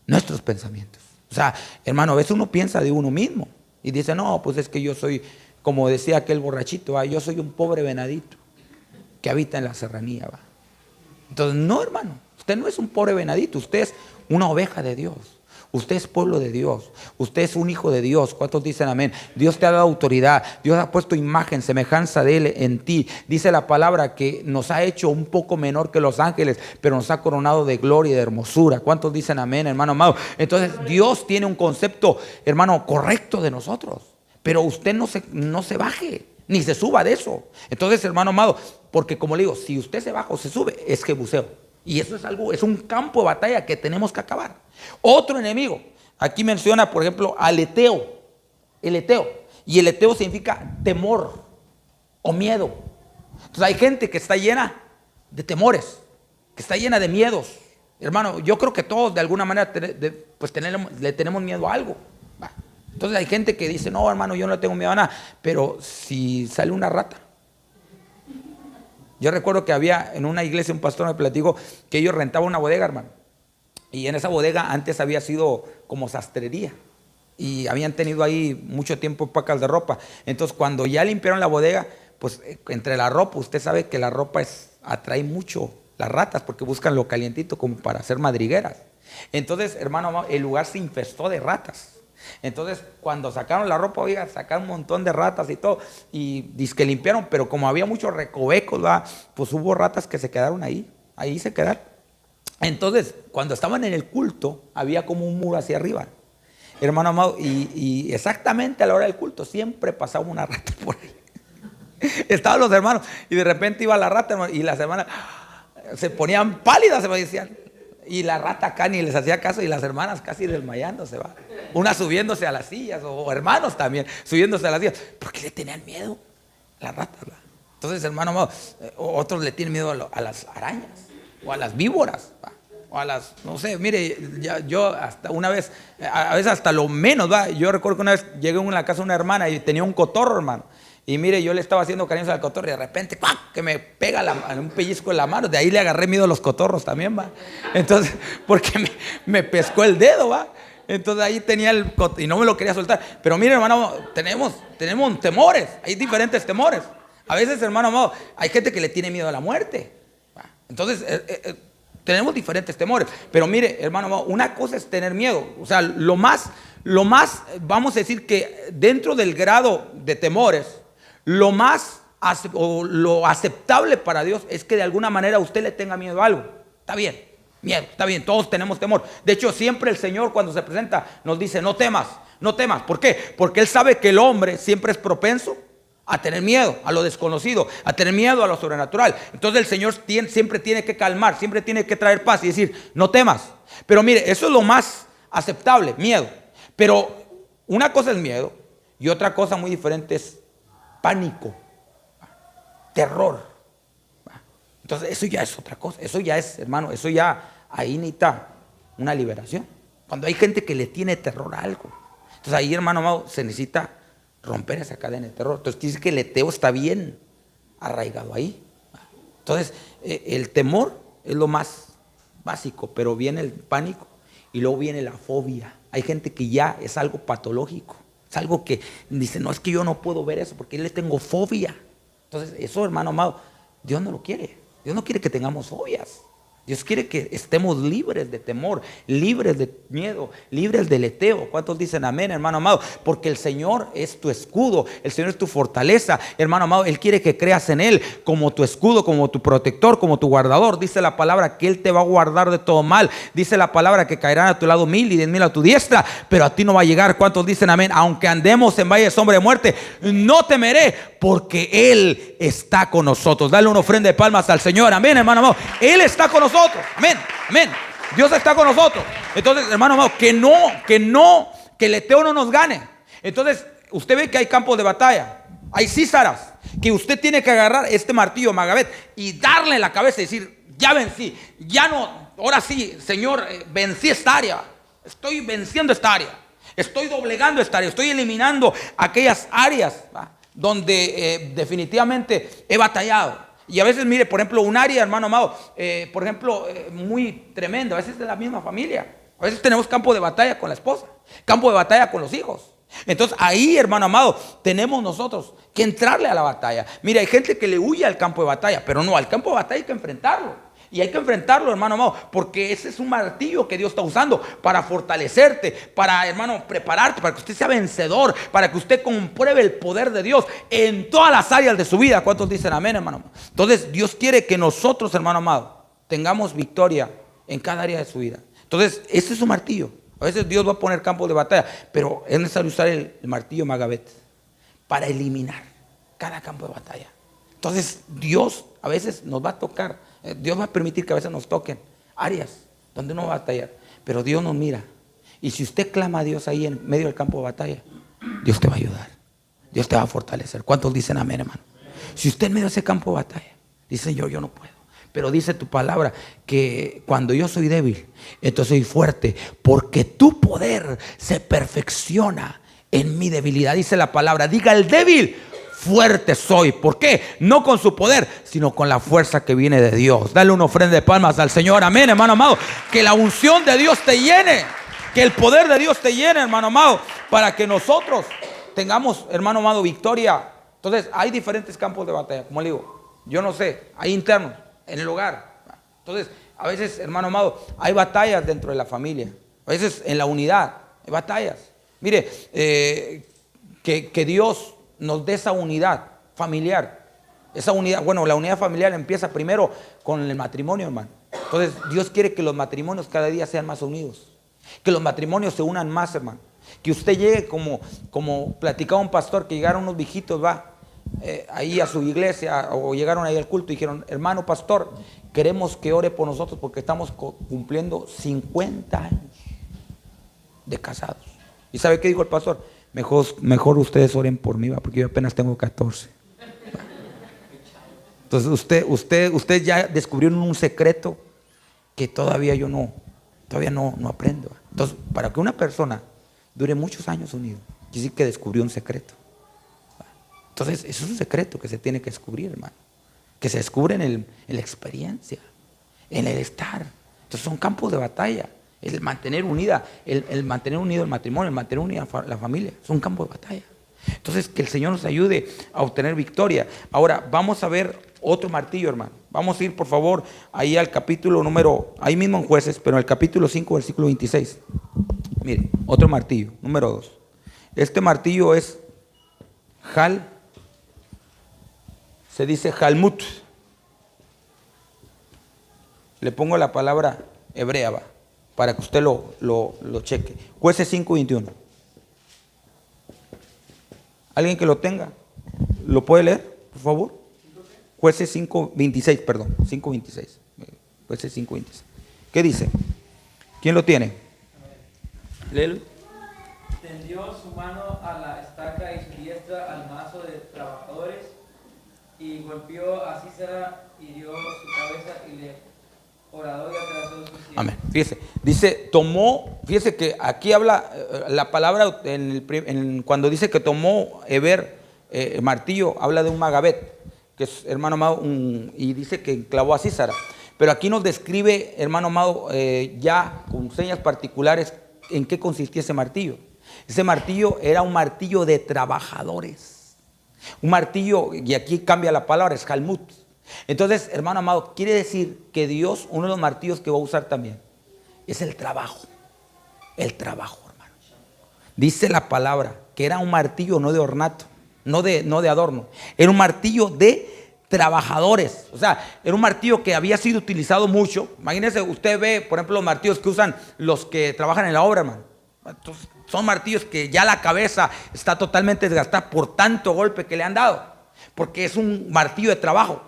nuestros pensamientos. O sea, hermano, a veces uno piensa de uno mismo y dice, no, pues es que yo soy, como decía aquel borrachito, yo soy un pobre venadito que habita en la serranía. ¿Va? Entonces, no, hermano, usted no es un pobre venadito, usted es una oveja de Dios. Usted es pueblo de Dios, usted es un hijo de Dios. ¿Cuántos dicen amén? Dios te ha dado autoridad, Dios ha puesto imagen, semejanza de Él en ti. Dice la palabra que nos ha hecho un poco menor que los ángeles, pero nos ha coronado de gloria y de hermosura. ¿Cuántos dicen amén, hermano amado? Entonces Dios tiene un concepto, hermano, correcto de nosotros, pero usted no se baje, ni se suba de eso. Entonces, hermano amado, porque como le digo, si usted se baja o se sube, es jebuseo. Y eso es algo, es un campo de batalla que tenemos que acabar. Otro enemigo, aquí menciona por ejemplo al eteo, el eteo, y el eteo significa temor o miedo. Entonces hay gente que está llena de temores, que está llena de miedos. Hermano, yo creo que todos de alguna manera le tenemos miedo a algo. Entonces hay gente que dice, no hermano, yo no le tengo miedo a nada, pero si sale una rata. Yo recuerdo que había en una iglesia, un pastor me platicó que ellos rentaban una bodega, hermano. Y en esa bodega antes había sido como sastrería. Y habían tenido ahí mucho tiempo pacas de ropa. Entonces cuando ya limpiaron la bodega, pues entre la ropa, usted sabe que la ropa atrae mucho las ratas porque buscan lo calientito como para hacer madrigueras. Entonces, hermano amado, el lugar se infestó de ratas. Entonces, cuando sacaron la ropa, oiga, sacaron un montón de ratas y todo, y dizque limpiaron, pero como había muchos recovecos, ¿verdad? Pues hubo ratas que se quedaron ahí se quedaron. Entonces, cuando estaban en el culto, había como un muro hacia arriba, hermano amado, y exactamente a la hora del culto siempre pasaba una rata por ahí. Estaban los hermanos y de repente iba la rata, hermano, y las hermanas se ponían pálidas, se me decían, y la rata acá ni les hacía caso, y las hermanas casi desmayándose, va. Una subiéndose a las sillas, o hermanos también subiéndose a las sillas, porque le tenían miedo las ratas, ¿va? Entonces, hermano amado, otros le tienen miedo a las arañas o a las víboras, ¿va? O a las, no sé, mire, yo hasta una vez, a veces hasta lo menos, ¿va? Yo recuerdo que una vez llegué a la casa de una hermana y tenía un cotorro, hermano. Y mire, yo le estaba haciendo cariños al cotorro y de repente, ¡pac!, que me pega un pellizco en la mano. De ahí le agarré miedo a los cotorros también, ¿va? Entonces, porque me pescó el dedo, ¿va? Entonces ahí tenía y no me lo quería soltar. Pero mire, hermano, tenemos temores, hay diferentes temores. A veces, hermano amado, hay gente que le tiene miedo a la muerte, ¿va? Entonces, tenemos diferentes temores. Pero mire, hermano amado, una cosa es tener miedo. O sea, lo más, vamos a decir que dentro del grado de temores, lo más o lo aceptable para Dios es que de alguna manera usted le tenga miedo a algo. Está bien, miedo, está bien, todos tenemos temor. De hecho, siempre el Señor cuando se presenta nos dice, no temas, no temas. ¿Por qué? Porque Él sabe que el hombre siempre es propenso a tener miedo a lo desconocido, a tener miedo a lo sobrenatural. Entonces el Señor siempre tiene que calmar, siempre tiene que traer paz y decir, no temas. Pero mire, eso es lo más aceptable, miedo. Pero una cosa es miedo y otra cosa muy diferente es pánico, terror. Entonces eso ya es otra cosa. Eso ya es, hermano, eso ya ahí necesita una liberación. Cuando hay gente que le tiene terror a algo, entonces ahí, hermano amado, se necesita romper esa cadena de terror. Entonces quiere decir que el eteo está bien arraigado ahí. Entonces el temor es lo más básico, pero viene el pánico y luego viene la fobia. Hay gente que ya es algo patológico. Es algo que dice, no, es que yo no puedo ver eso porque yo le tengo fobia. Entonces, eso, hermano amado, Dios no lo quiere. Dios no quiere que tengamos fobias. Dios quiere que estemos libres de temor, libres de miedo, libres del eteo. ¿Cuántos dicen amén, hermano amado? Porque el Señor es tu escudo, el Señor es tu fortaleza, hermano amado. Él quiere que creas en Él como tu escudo, como tu protector, como tu guardador. Dice la palabra que Él te va a guardar de todo mal. Dice la palabra que caerán a tu lado 1000 y 10,000 a tu diestra, pero a ti no va a llegar. ¿Cuántos dicen amén? Aunque andemos en valle de sombra de muerte, no temeré, porque Él está con nosotros. Dale una ofrenda de palmas al Señor, amén, hermano amado. Él está con nosotros. Amén, amén. Dios está con nosotros. Entonces, hermano amado, que el eteo no nos gane. Entonces, usted ve que hay campos de batalla, hay císaras, que usted tiene que agarrar este martillo Magavet y darle en la cabeza y decir, ya vencí, ya no, ahora sí, Señor, vencí esta área, estoy venciendo esta área, estoy doblegando esta área, estoy eliminando aquellas áreas, ¿va?, donde definitivamente he batallado. Y a veces, mire, por ejemplo, un área, hermano amado, por ejemplo, muy tremendo, a veces de la misma familia. A veces tenemos campo de batalla con la esposa, campo de batalla con los hijos. Entonces ahí, hermano amado, tenemos nosotros que entrarle a la batalla. Mire, hay gente que le huye al campo de batalla, pero no, al campo de batalla hay que enfrentarlo. Y hay que enfrentarlo, hermano amado, porque ese es un martillo que Dios está usando para fortalecerte, para, hermano, prepararte, para que usted sea vencedor, para que usted compruebe el poder de Dios en todas las áreas de su vida. ¿Cuántos dicen amén, hermano? Entonces Dios quiere que nosotros, hermano amado, tengamos victoria en cada área de su vida. Entonces ese es su martillo. A veces Dios va a poner campos de batalla, pero es necesario usar el martillo Magavet para eliminar cada campo de batalla. Entonces Dios a veces nos va a tocar. Dios va a permitir que a veces nos toquen áreas donde uno va a batallar, pero Dios nos mira. Y si usted clama a Dios ahí en medio del campo de batalla, Dios te va a ayudar, Dios te va a fortalecer. ¿Cuántos dicen amén, hermano? Si usted en medio de ese campo de batalla dice, yo no puedo, pero dice tu palabra que cuando yo soy débil, entonces soy fuerte, porque tu poder se perfecciona en mi debilidad. Dice la palabra, diga el débil, fuerte soy. ¿Por qué? No con su poder, sino con la fuerza que viene de Dios. Dale una ofrenda de palmas al Señor. Amén, hermano amado. Que la unción de Dios te llene, que el poder de Dios te llene, hermano amado, para que nosotros tengamos, hermano amado, victoria. Entonces hay diferentes campos de batalla, como le digo, yo no sé, hay internos en el hogar. Entonces A veces, hermano amado, hay batallas dentro de la familia. A veces en la unidad hay batallas. Mire, que Dios nos dé esa unidad familiar. Esa unidad, bueno, la unidad familiar empieza primero con el matrimonio, hermano. Entonces, Dios quiere que los matrimonios cada día sean más unidos. Que los matrimonios se unan más, hermano. Que usted llegue como platicaba un pastor, que llegaron unos viejitos, ahí a su iglesia, o llegaron ahí al culto y dijeron: hermano pastor, queremos que ore por nosotros porque estamos cumpliendo 50 años de casados. ¿Y sabe qué dijo el pastor? Mejor ustedes oren por mí, porque yo apenas tengo 14. Entonces usted ya descubrieron un secreto que todavía no aprendo. Entonces, para que una persona dure muchos años unido, quiere decir que descubrió un secreto. Entonces, eso es un secreto que se tiene que descubrir, hermano. Que se descubre en la experiencia, en el estar. Entonces, son campos de batalla. El mantener unida, el mantener unido el matrimonio, el mantener unida la familia, es un campo de batalla. Entonces, que el Señor nos ayude a obtener victoria. Ahora, vamos a ver otro martillo, hermano. Vamos a ir, por favor, ahí al capítulo ahí mismo en Jueces, pero al capítulo 5, versículo 26. Mire, otro martillo, número 2. Este martillo es se dice Jalmut. Le pongo la palabra hebrea, para que usted lo cheque. Jueces 5:21. ¿Alguien que lo tenga? ¿Lo puede leer, por favor? Jueces 5:26, perdón, 5:26. Jueces 5:26. ¿Qué dice? ¿Quién lo tiene? Léelo. Tendió su mano a la estaca y su diestra al mazo de trabajadores, y golpeó a Sísara, hirió su cabeza y le horadó y atravesó su sien. Amén. Fíjese, dice, fíjese que aquí habla la palabra, cuando dice que tomó martillo, habla de un magabet, que es, hermano amado, y dice que clavó a Sísara. Pero aquí nos describe, hermano amado, ya con señas particulares, en qué consistía ese martillo. Ese martillo era un martillo de trabajadores. Un martillo, y aquí cambia la palabra, es Jalmut. Entonces, hermano amado, quiere decir que Dios, uno de los martillos que va a usar también, es el trabajo. El trabajo, hermano. Dice la palabra que era un martillo no de ornato, no de adorno. Era un martillo de trabajadores. O sea, era un martillo que había sido utilizado mucho. Imagínense, usted ve, por ejemplo, los martillos que usan los que trabajan en la obra, hermano. Entonces, son martillos que ya la cabeza está totalmente desgastada por tanto golpe que le han dado, porque es un martillo de trabajo.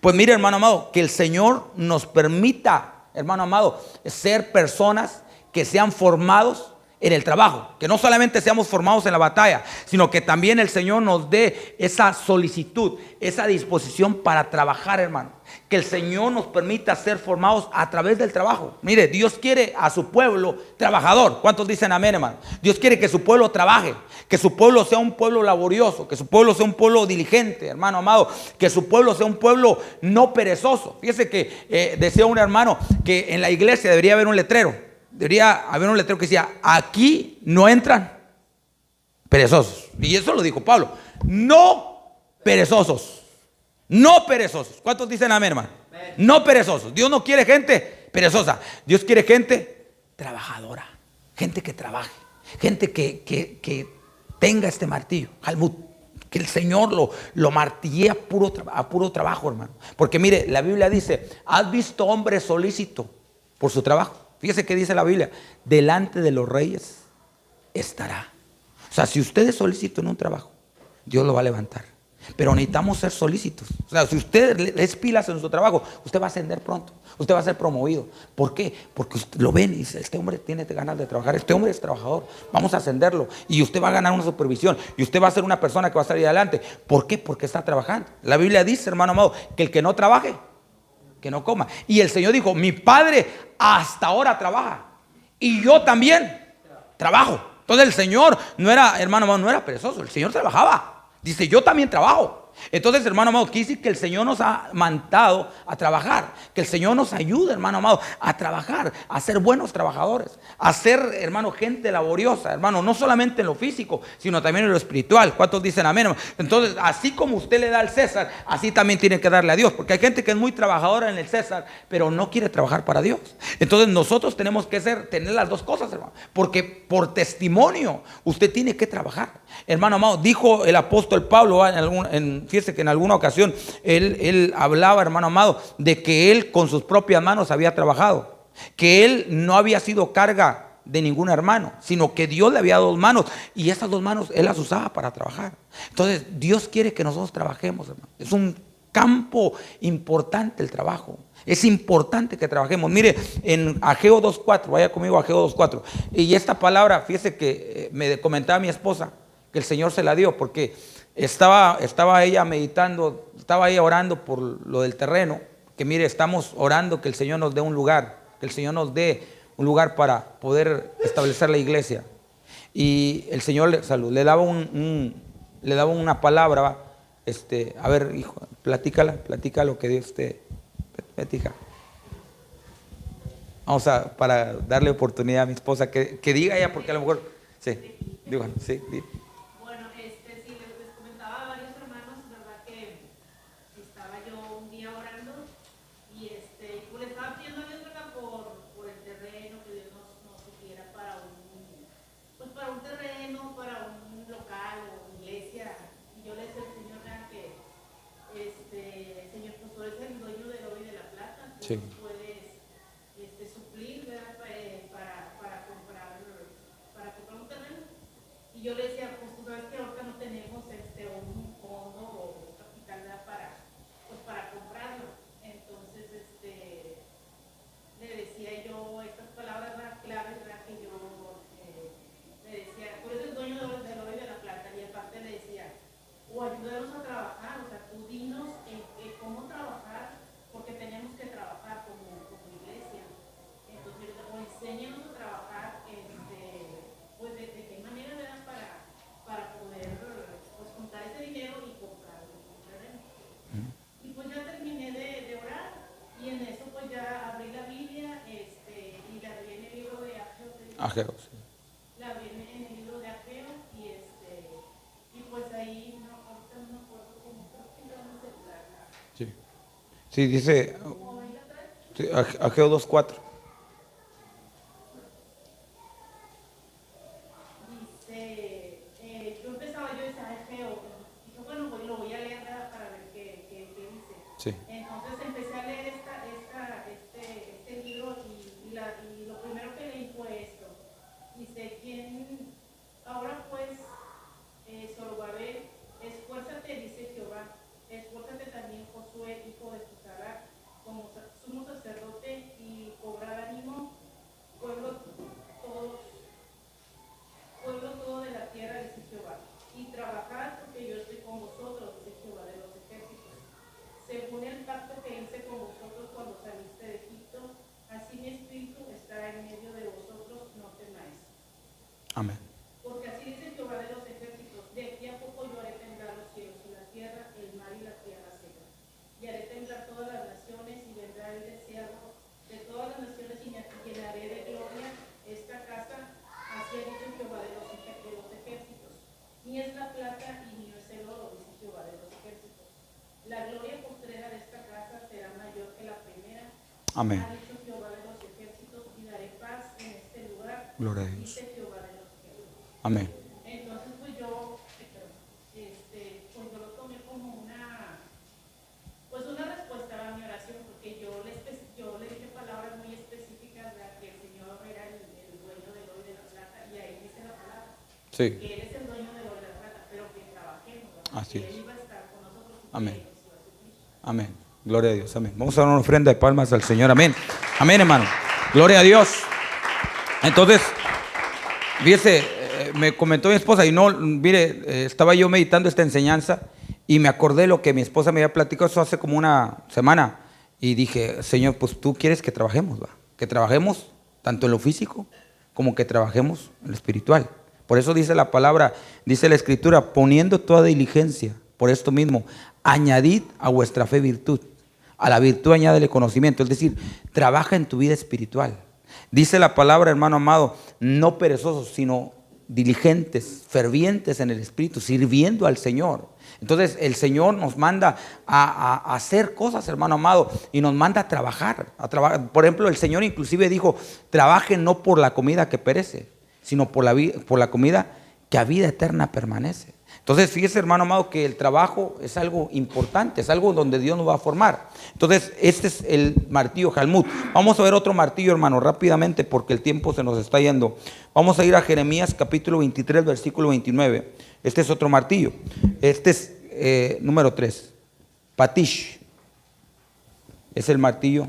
Pues mire, hermano amado, que el Señor nos permita, hermano amado, ser personas que sean formados en el trabajo, que no solamente seamos formados en la batalla, sino que también el Señor nos dé esa solicitud, esa disposición para trabajar, hermano. Que el Señor nos permita ser formados a través del trabajo. Mire, Dios quiere a su pueblo trabajador. ¿Cuántos dicen amén, hermano? Dios quiere que su pueblo trabaje, que su pueblo sea un pueblo laborioso, que su pueblo sea un pueblo diligente, hermano amado, que su pueblo sea un pueblo no perezoso. Fíjese que decía un hermano que en la iglesia debería haber un letrero. Debería haber un letrero que decía: aquí no entran perezosos. Y eso lo dijo Pablo. No perezosos. No perezosos. ¿Cuántos dicen amén, hermano? No perezosos. Dios no quiere gente perezosa. Dios quiere gente trabajadora. Gente que trabaje. Gente que tenga este martillo. Jalmut. Que el Señor lo martille a puro trabajo, hermano. Porque mire, la Biblia dice: ¿has visto hombre solícito por su trabajo? Fíjese que dice la Biblia: delante de los reyes estará. O sea, si usted es solícito en un trabajo, Dios lo va a levantar. Pero necesitamos ser solícitos. O sea, si usted es pilas en su trabajo, usted va a ascender pronto. Usted va a ser promovido. ¿Por qué? Porque usted lo ven y dice: este hombre tiene ganas de trabajar. Este hombre es trabajador. Vamos a ascenderlo. Y usted va a ganar una supervisión. Y usted va a ser una persona que va a salir adelante. ¿Por qué? Porque está trabajando. La Biblia dice, hermano amado, que el que no trabaje, que no coma. Y el Señor dijo: mi Padre hasta ahora trabaja, y yo también trabajo. Entonces el Señor no era, hermano, no era perezoso. El Señor trabajaba. Dice: yo también trabajo. Entonces, hermano amado, quiere decir que el Señor nos ha mandado a trabajar, que el Señor nos ayude, hermano amado, a trabajar, a ser buenos trabajadores, a ser, hermano, gente laboriosa, hermano, no solamente en lo físico, sino también en lo espiritual. ¿Cuántos dicen amén, hermano? Entonces, así como usted le da al César, así también tiene que darle a Dios, porque hay gente que es muy trabajadora en el César, pero no quiere trabajar para Dios. Entonces, nosotros tenemos que tener las dos cosas, hermano, porque por testimonio usted tiene que trabajar. Hermano amado, dijo el apóstol Pablo, fíjese que en alguna ocasión él hablaba, hermano amado, de que él con sus propias manos había trabajado, que él no había sido carga de ningún hermano, sino que Dios le había dado 2 manos y esas 2 manos él las usaba para trabajar. Entonces Dios quiere que nosotros trabajemos, hermano. Es un campo importante el trabajo. Es importante que trabajemos. Mire, en Ageo 2:4, vaya conmigo a Ageo 2:4. Y esta palabra, fíjese que me comentaba mi esposa que el Señor se la dio porque estaba ella meditando, estaba ella orando por lo del terreno. Que mire, estamos orando que el Señor nos dé un lugar, que el Señor nos dé un lugar para poder establecer la iglesia. Y el Señor le daba una palabra, ¿va? A ver, hijo, platica lo que Dios te platica. Vamos para darle oportunidad a mi esposa que diga ella, porque a lo mejor, sí, digo, sí. Bueno, sí, les comentaba a varios hermanos, ¿verdad? Que estaba yo un día orando y pues le estaba pidiendo a Dios, ¿verdad? Por el terreno, que Dios nos supiera para un terreno, para un local o iglesia. Y yo le decía al Señor, ¿verdad? Que Señor, pues tú eres el dueño del oro y de la plata, tú Sí. nos puedes suplir, ¿verdad? Para comprar un terreno. Y yo le decía, pues tú sabes que ahorita no tenemos un fondo o un capital, ¿verdad? para comprarlo. Entonces, le decía yo estas palabras, ¿verdad? Claves, ¿verdad? Que yo le decía, tú eres el dueño del oro y de la plata. Y aparte le decía, o ayúdanos a trabajar, o sea, tú dinos cómo trabajar, porque tenemos que trabajar como iglesia. Entonces, o enséñanos a trabajar, pues de qué manera, ¿verdad? Para poder pues juntar ese dinero y comprarlo. Y pues ya terminé de orar y en eso pues ya abrí la Biblia y la abrí en el libro de Ageo. Sí. La abrí en el libro de Ageo y pues ahí ahorita no me acuerdo cómo celular. Sí. Sí, dice ¿Cómo ahí la traes? sí, Ageo 2:4. Yo empezaba, yo decía Ageo, dije bueno, pues lo voy a leer, ¿verdad? Para ver qué dice. Sí. Entonces empecé a leer este libro y lo primero que leí fue esto. Dice, ahora pues, Zorobabel, esfuérzate, dice Jehová, esfuérzate también Josué, hijo de Josadá, como sumo sacerdote y cobrar ánimo, pueblo todo de la tierra, dice Jehová, y trabajad porque yo estoy con vosotros, dice Jehová de los ejércitos. Según el pacto que hice con vosotros cuando saliste de Egipto, así mi espíritu estará en medio de vosotros, no temáis. Amén. Porque así dice Jehová de los ejércitos, de aquí a poco yo haré temblar los cielos y la tierra, el mar y la tierra seca. Y haré temblar todas las naciones y vendrá el desierto de todas las naciones y llenaré de gloria esta casa, así ha dicho Jehová de los ejércitos. Ni es la plata y ni es el oro, dice Jehová de los ejércitos. La gloria postrera de esta casa será mayor que la primera. Amén. Ha dicho Jehová de los ejércitos y daré paz en este lugar. Gloria a Dios. Dice Jehová de los ejércitos. Amén. Entonces pues yo lo tomé como una respuesta a mi oración, porque yo le dije palabras muy específicas, ¿verdad? Que el Señor era el dueño del oro y de la plata, y ahí dice la palabra, Sí. que Él es el dueño del oro y de la plata, pero que trabajemos, ¿verdad? Así que es. Él iba a estar con nosotros y Amén. que Él nos iba a suplir. Amén. Gloria a Dios. Amén. Vamos a dar una ofrenda de palmas al Señor. Amén. Amén, hermano. Gloria a Dios. Entonces, fíjese, me comentó mi esposa y no, mire, estaba yo meditando esta enseñanza y me acordé lo que mi esposa me había platicado eso hace como una semana y dije, Señor, pues tú quieres que trabajemos, ¿va? Que trabajemos tanto en lo físico como que trabajemos en lo espiritual. Por eso dice la palabra, dice la Escritura, poniendo toda diligencia Por esto mismo, añadid a vuestra fe virtud. A la virtud añádele conocimiento. Es decir, trabaja en tu vida espiritual. Dice la palabra, hermano amado, no perezosos, sino diligentes, fervientes en el espíritu, sirviendo al Señor. Entonces el Señor nos manda a hacer cosas, hermano amado, y nos manda a trabajar. Por ejemplo, el Señor inclusive dijo, trabajen no por la comida que perece, sino por la comida que a vida eterna permanece. Entonces fíjese, hermano amado, que el trabajo es algo importante, es algo donde Dios nos va a formar. Entonces este es el martillo Jalmut. Vamos a ver otro martillo, hermano, rápidamente, porque el tiempo se nos está yendo. Vamos a ir a Jeremías capítulo 23, versículo 29. Este es otro martillo. Este es número 3. Patish. Es el martillo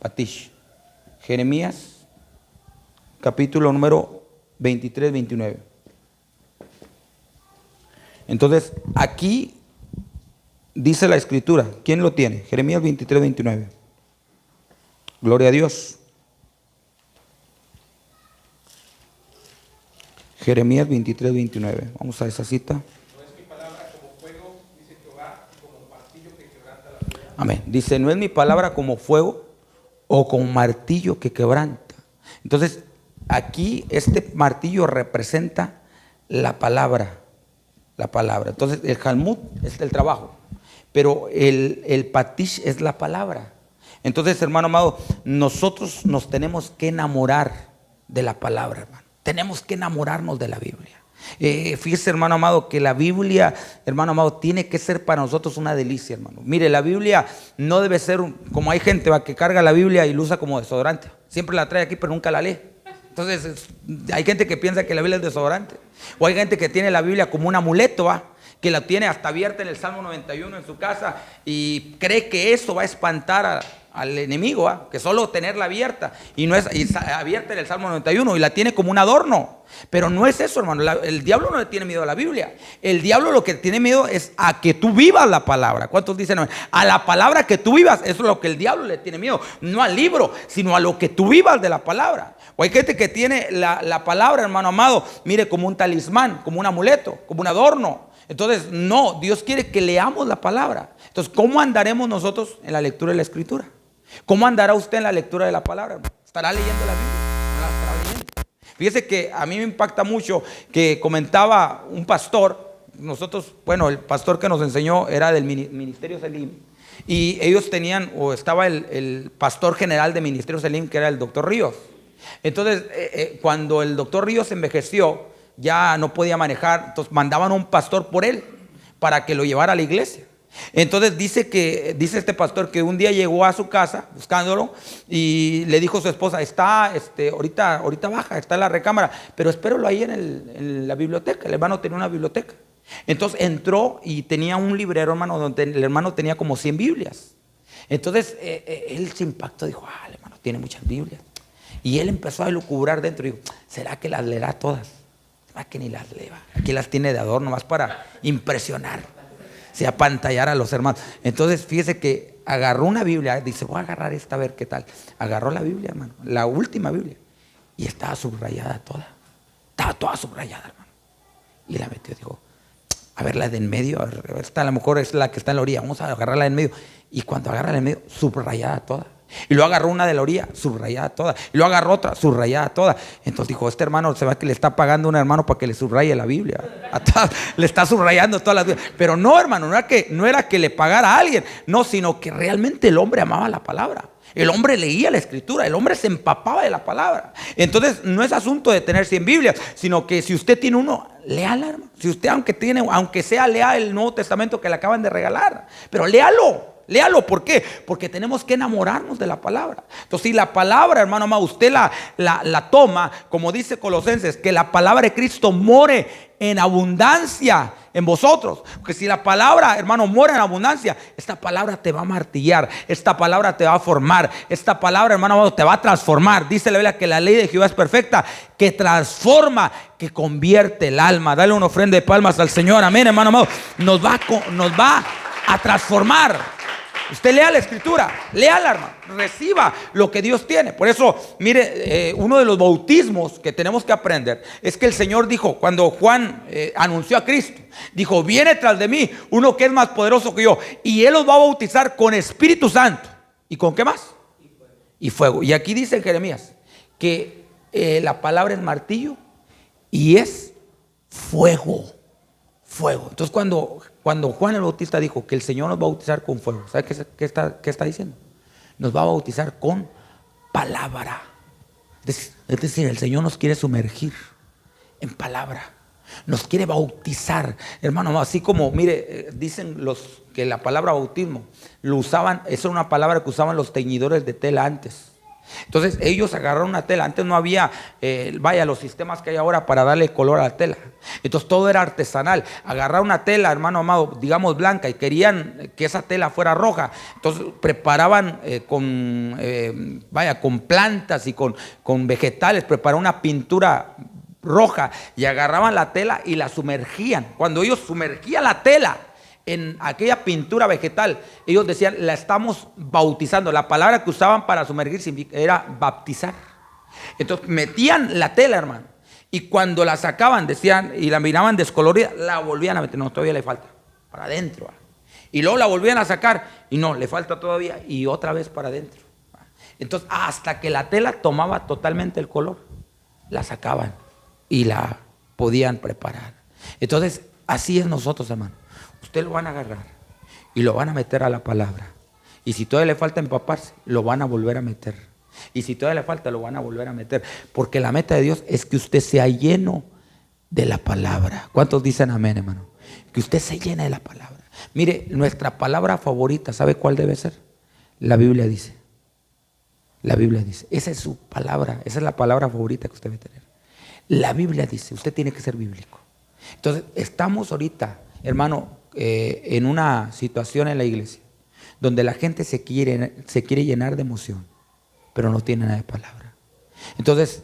Patish. Jeremías capítulo número 23, 29. Entonces, aquí dice la escritura. ¿Quién lo tiene? Jeremías 23, 29. Gloria a Dios. Jeremías 23, 29. Vamos a esa cita. No es mi palabra como fuego, dice Jehová, y como martillo que quebranta la piedra. Amén. Dice, no es mi palabra como fuego o como martillo que quebranta. Entonces, aquí este martillo representa la palabra. La palabra. Entonces el Jalmut es el trabajo, pero el Patish es la palabra. Entonces, hermano amado, nosotros nos tenemos que enamorar de la palabra, hermano. Tenemos que enamorarnos de la Biblia. Fíjese, hermano amado, que la Biblia, hermano amado, tiene que ser para nosotros una delicia, hermano. Mire, la Biblia no debe ser como hay gente que carga la Biblia y la usa como desodorante. Siempre la trae aquí pero nunca la lee. Entonces hay gente que piensa que la Biblia es desodorante. O hay gente que tiene la Biblia como un amuleto, que la tiene hasta abierta en el Salmo 91 en su casa y cree que eso va a espantar al enemigo, que solo tenerla abierta y no es abierta en el Salmo 91 y la tiene como un adorno. Pero no es eso, hermano. El diablo no le tiene miedo a la Biblia. El diablo lo que tiene miedo es a que tú vivas la palabra. ¿Cuántos dicen? A la palabra que tú vivas. Eso es lo que el diablo le tiene miedo. No al libro, sino a lo que tú vivas de la palabra. O hay gente que tiene la palabra, hermano amado, mire, como un talismán, como un amuleto, como un adorno. Entonces, no, Dios quiere que leamos la palabra. Entonces, ¿cómo andaremos nosotros en la lectura de la Escritura? ¿Cómo andará usted en la lectura de la palabra, hermano? ¿Estará leyendo la Biblia? ¿No la estará leyendo? Fíjese que a mí me impacta mucho que comentaba un pastor. Nosotros, bueno, el pastor que nos enseñó era del Ministerio Selim. Y ellos tenían, o estaba el pastor general de Ministerio Selim, que era el doctor Ríos. Entonces, cuando el doctor Ríos envejeció, ya no podía manejar, entonces mandaban a un pastor por él para que lo llevara a la iglesia. Entonces dice este pastor que un día llegó a su casa buscándolo y le dijo a su esposa, está ahorita baja, está en la recámara, pero espéralo ahí en la biblioteca. El hermano tenía una biblioteca. Entonces entró y tenía un librero, hermano, donde el hermano tenía como 100 Biblias. Entonces él se impactó, dijo, el hermano tiene muchas Biblias. Y él empezó a lucubrar dentro y dijo, ¿será que las leerá todas? ¿Será que ni las lea? Aquí las tiene de adorno, más para impresionar, apantallar a los hermanos. Entonces fíjese que agarró una Biblia, dice, voy a agarrar esta a ver qué tal. Agarró la Biblia, hermano, la última Biblia, y estaba subrayada toda. Estaba toda subrayada, hermano. Y la metió, dijo, a ver la de en medio, a ver, esta a lo mejor es la que está en la orilla, vamos a agarrarla de en medio. Y cuando agarra la de en medio, subrayada toda. Y luego agarró una de la orilla, subrayada toda. Y luego agarró otra, subrayada toda. Entonces dijo, este hermano se va que le está pagando a un hermano para que le subraye la Biblia. Le está subrayando todas las Biblias. Pero no, hermano, no era que le pagara a alguien. No, sino que realmente el hombre amaba la palabra. El hombre leía la Escritura, el hombre se empapaba de la palabra. Entonces no es asunto de tener 100 Biblias, sino que si usted tiene uno, léala, hermano. Si usted aunque sea, lea el Nuevo Testamento que le acaban de regalar. Pero léalo. Léalo, ¿por qué? Porque tenemos que enamorarnos de la palabra. Entonces, si la palabra, hermano amado, usted la toma, como dice Colosenses, que la palabra de Cristo more en abundancia en vosotros. Porque si la palabra, hermano, mora en abundancia, esta palabra te va a martillar, esta palabra te va a formar, esta palabra, hermano amado, te va a transformar. Dice la Biblia que la ley de Jehová es perfecta, que transforma, que convierte el alma. Dale una ofrenda de palmas al Señor, amén, hermano amado. Nos va a transformar. Usted lea la escritura, léala, hermano, reciba lo que Dios tiene. Por eso, mire, uno de los bautismos que tenemos que aprender es que el Señor dijo, cuando Juan anunció a Cristo, dijo: viene tras de mí uno que es más poderoso que yo, y Él los va a bautizar con Espíritu Santo. ¿Y con qué más? Y fuego. Y aquí dice en Jeremías que la palabra es martillo y es fuego. Fuego. Entonces cuando Juan el Bautista dijo que el Señor nos va a bautizar con fuego, ¿sabe qué está diciendo? Nos va a bautizar con palabra. Es decir, el Señor nos quiere sumergir en palabra. Nos quiere bautizar, hermano, así como, mire, dicen los que la palabra bautismo lo usaban, esa era una palabra que usaban los teñidores de tela antes. Entonces ellos agarraron una tela, antes no había, los sistemas que hay ahora para darle color a la tela. Entonces todo era artesanal, agarraron una tela, hermano amado, digamos blanca, y querían que esa tela fuera roja. Entonces preparaban con plantas y con vegetales, prepararon una pintura roja y agarraban la tela y la sumergían. Cuando ellos sumergían la tela en aquella pintura vegetal, ellos decían: la estamos bautizando. La palabra que usaban para sumergir era baptizar. Entonces metían la tela, hermano, y cuando la sacaban, decían, y la miraban descolorida, la volvían a meter. No, todavía le falta, para adentro. Y luego la volvían a sacar, y no, le falta todavía, y otra vez para adentro. Entonces hasta que la tela tomaba totalmente el color, la sacaban y la podían preparar. Entonces así es nosotros, hermano. Usted lo van a agarrar y lo van a meter a la palabra. Y si todavía le falta empaparse, lo van a volver a meter. Y si todavía le falta, lo van a volver a meter. Porque la meta de Dios es que usted sea lleno de la palabra. ¿Cuántos dicen amén, hermano? Que usted se llene de la palabra. Mire, nuestra palabra favorita, ¿sabe cuál debe ser? La Biblia dice. La Biblia dice. Esa es su palabra. Esa es la palabra favorita que usted debe tener. La Biblia dice. Usted tiene que ser bíblico. Entonces, estamos ahorita, hermano, en una situación en la iglesia donde la gente se quiere llenar de emoción, pero no tiene nada de palabra. Entonces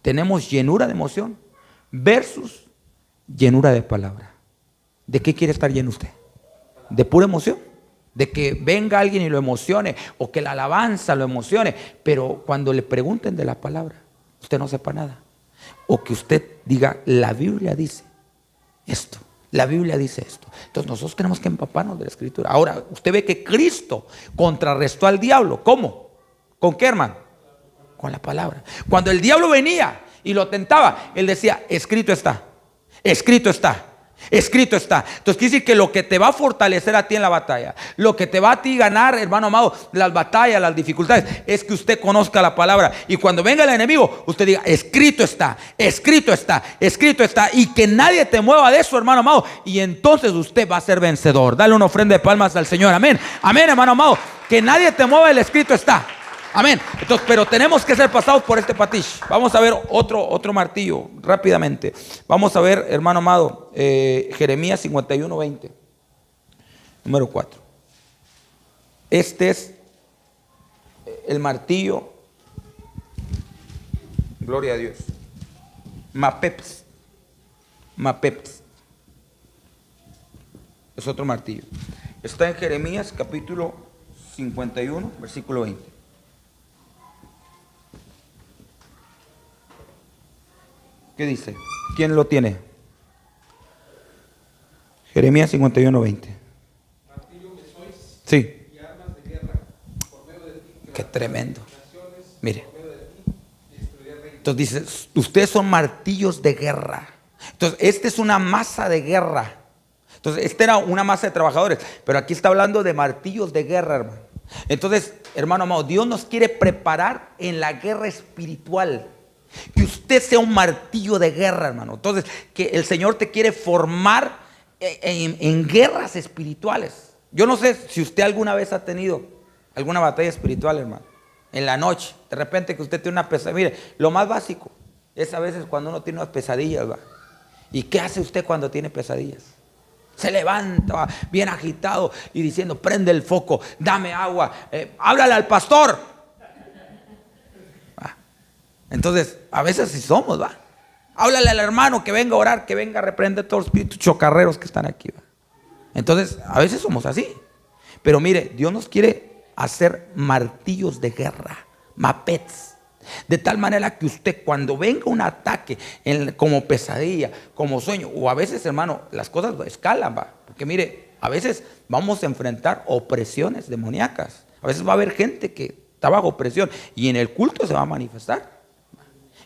tenemos llenura de emoción versus llenura de palabra. ¿De qué quiere estar lleno usted? ¿De pura emoción? De que venga alguien y lo emocione, o que la alabanza lo emocione, pero cuando le pregunten de la palabra usted no sepa nada, o que usted diga: la Biblia dice esto, la Biblia dice esto. Entonces nosotros tenemos que empaparnos de la escritura. Ahora, usted ve que Cristo contrarrestó al diablo. ¿Cómo? ¿Con qué, hermano? Con la palabra. Cuando el diablo venía y lo tentaba, él decía: escrito está, escrito está, escrito está. Entonces quiere decir que lo que te va a fortalecer a ti en la batalla, lo que te va a ti ganar, hermano amado, las batallas, las dificultades, es que usted conozca la palabra. Y cuando venga el enemigo, usted diga: escrito está, escrito está, escrito está. Y que nadie te mueva de eso, hermano amado. Y entonces usted va a ser vencedor. Dale una ofrenda de palmas al Señor. Amén. Amén, hermano amado. Que nadie te mueva, el escrito está. Amén. Entonces, pero tenemos que ser pasados por este patish. Vamos a ver otro martillo rápidamente. Vamos a ver, hermano amado, Jeremías 51:20, número 4. Este es el martillo, gloria a Dios, Mapeps. Es otro martillo. Está en Jeremías capítulo 51, versículo 20. ¿Qué dice? ¿Quién lo tiene? Jeremías 51:20. Martillo me sois, Sí. y armas de guerra, por medio de ti. Qué tremendo. Naciones, Mire. por medio de ti, destruiré reinos. Entonces dice: ustedes son martillos de guerra. Entonces, esta es una masa de guerra. Entonces, esta era una masa de trabajadores, pero aquí está hablando de martillos de guerra, hermano. Entonces, hermano amado, Dios nos quiere preparar en la guerra espiritual. Que usted sea un martillo de guerra, hermano. Entonces, que el Señor te quiere formar en guerras espirituales. Yo no sé si usted alguna vez ha tenido alguna batalla espiritual, hermano. En la noche, de repente que usted tiene una pesadilla. Mire, lo más básico es a veces cuando uno tiene unas pesadillas, ¿va? ¿Y qué hace usted cuando tiene pesadillas? Se levanta, ¿va?, bien agitado y diciendo: prende el foco, dame agua, háblale al pastor. Entonces, a veces sí somos, ¿va? Háblale al hermano que venga a orar, que venga a reprender todos los espíritus chocarreros que están aquí, ¿va? Entonces, a veces somos así. Pero mire, Dios nos quiere hacer martillos de guerra, mapets. De tal manera que usted, cuando venga un ataque como pesadilla, como sueño, o a veces, hermano, las cosas escalan, ¿va? Porque mire, a veces vamos a enfrentar opresiones demoníacas. A veces va a haber gente que está bajo presión y en el culto se va a manifestar.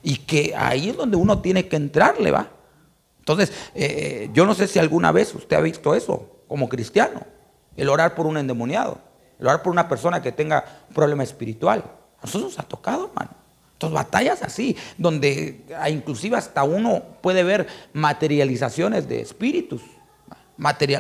Y que ahí es donde uno tiene que entrarle, ¿va? Entonces, yo no sé si alguna vez usted ha visto eso como cristiano. El orar por un endemoniado, el orar por una persona que tenga un problema espiritual. A nosotros nos ha tocado, hermano. Entonces, batallas así, donde inclusive hasta uno puede ver materializaciones de espíritus.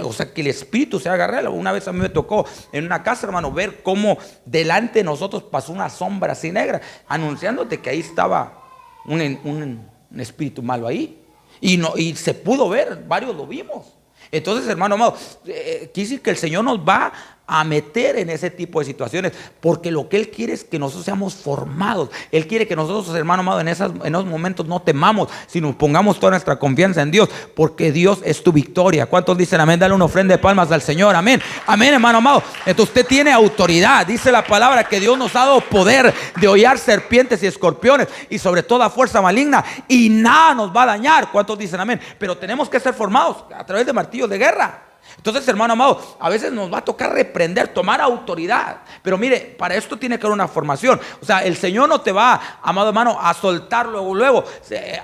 O sea, que el espíritu se haga real. Una vez a mí me tocó en una casa, hermano, ver cómo delante de nosotros pasó una sombra así negra, anunciándote que ahí estaba un espíritu malo ahí. Y se pudo ver, varios lo vimos. Entonces, hermano amado, quiere decir que el Señor nos va a meter en ese tipo de situaciones, porque lo que Él quiere es que nosotros seamos formados. Él quiere que nosotros, hermano amado, en esos momentos no temamos, sino pongamos toda nuestra confianza en Dios, porque Dios es tu victoria. ¿Cuántos dicen amén? Dale una ofrenda de palmas al Señor, amén. Amén, hermano amado. Entonces usted tiene autoridad. Dice la palabra que Dios nos ha dado poder de hollar serpientes y escorpiones y sobre toda fuerza maligna, y nada nos va a dañar. ¿Cuántos dicen amén? Pero tenemos que ser formados a través de martillos de guerra. Entonces, hermano amado, a veces nos va a tocar reprender, tomar autoridad. Pero mire, para esto tiene que haber una formación. O sea, el Señor no te va, amado hermano, a soltar luego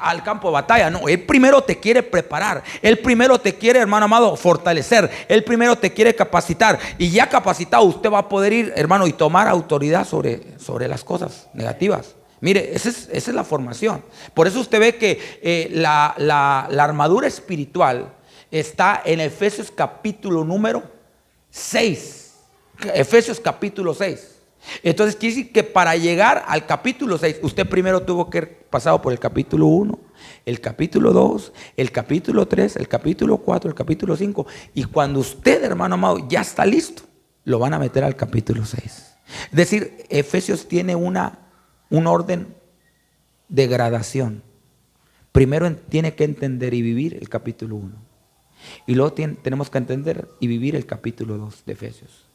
al campo de batalla. No, Él primero te quiere preparar. Él primero te quiere, hermano amado, fortalecer. Él primero te quiere capacitar. Y ya capacitado, usted va a poder ir, hermano, y tomar autoridad sobre las cosas negativas. Mire, esa es la formación. Por eso usted ve que la armadura espiritual está en Efesios capítulo número 6. Efesios capítulo 6. Entonces quiere decir que para llegar al capítulo 6, usted primero tuvo que haber pasado por el capítulo 1, el capítulo 2, el capítulo 3, el capítulo 4, el capítulo 5. Y cuando usted, hermano amado, ya está listo, lo van a meter al capítulo 6. Es decir, Efesios tiene un orden de gradación. Primero tiene que entender y vivir el capítulo 1. Y luego tenemos que entender y vivir el capítulo 2 de Efesios.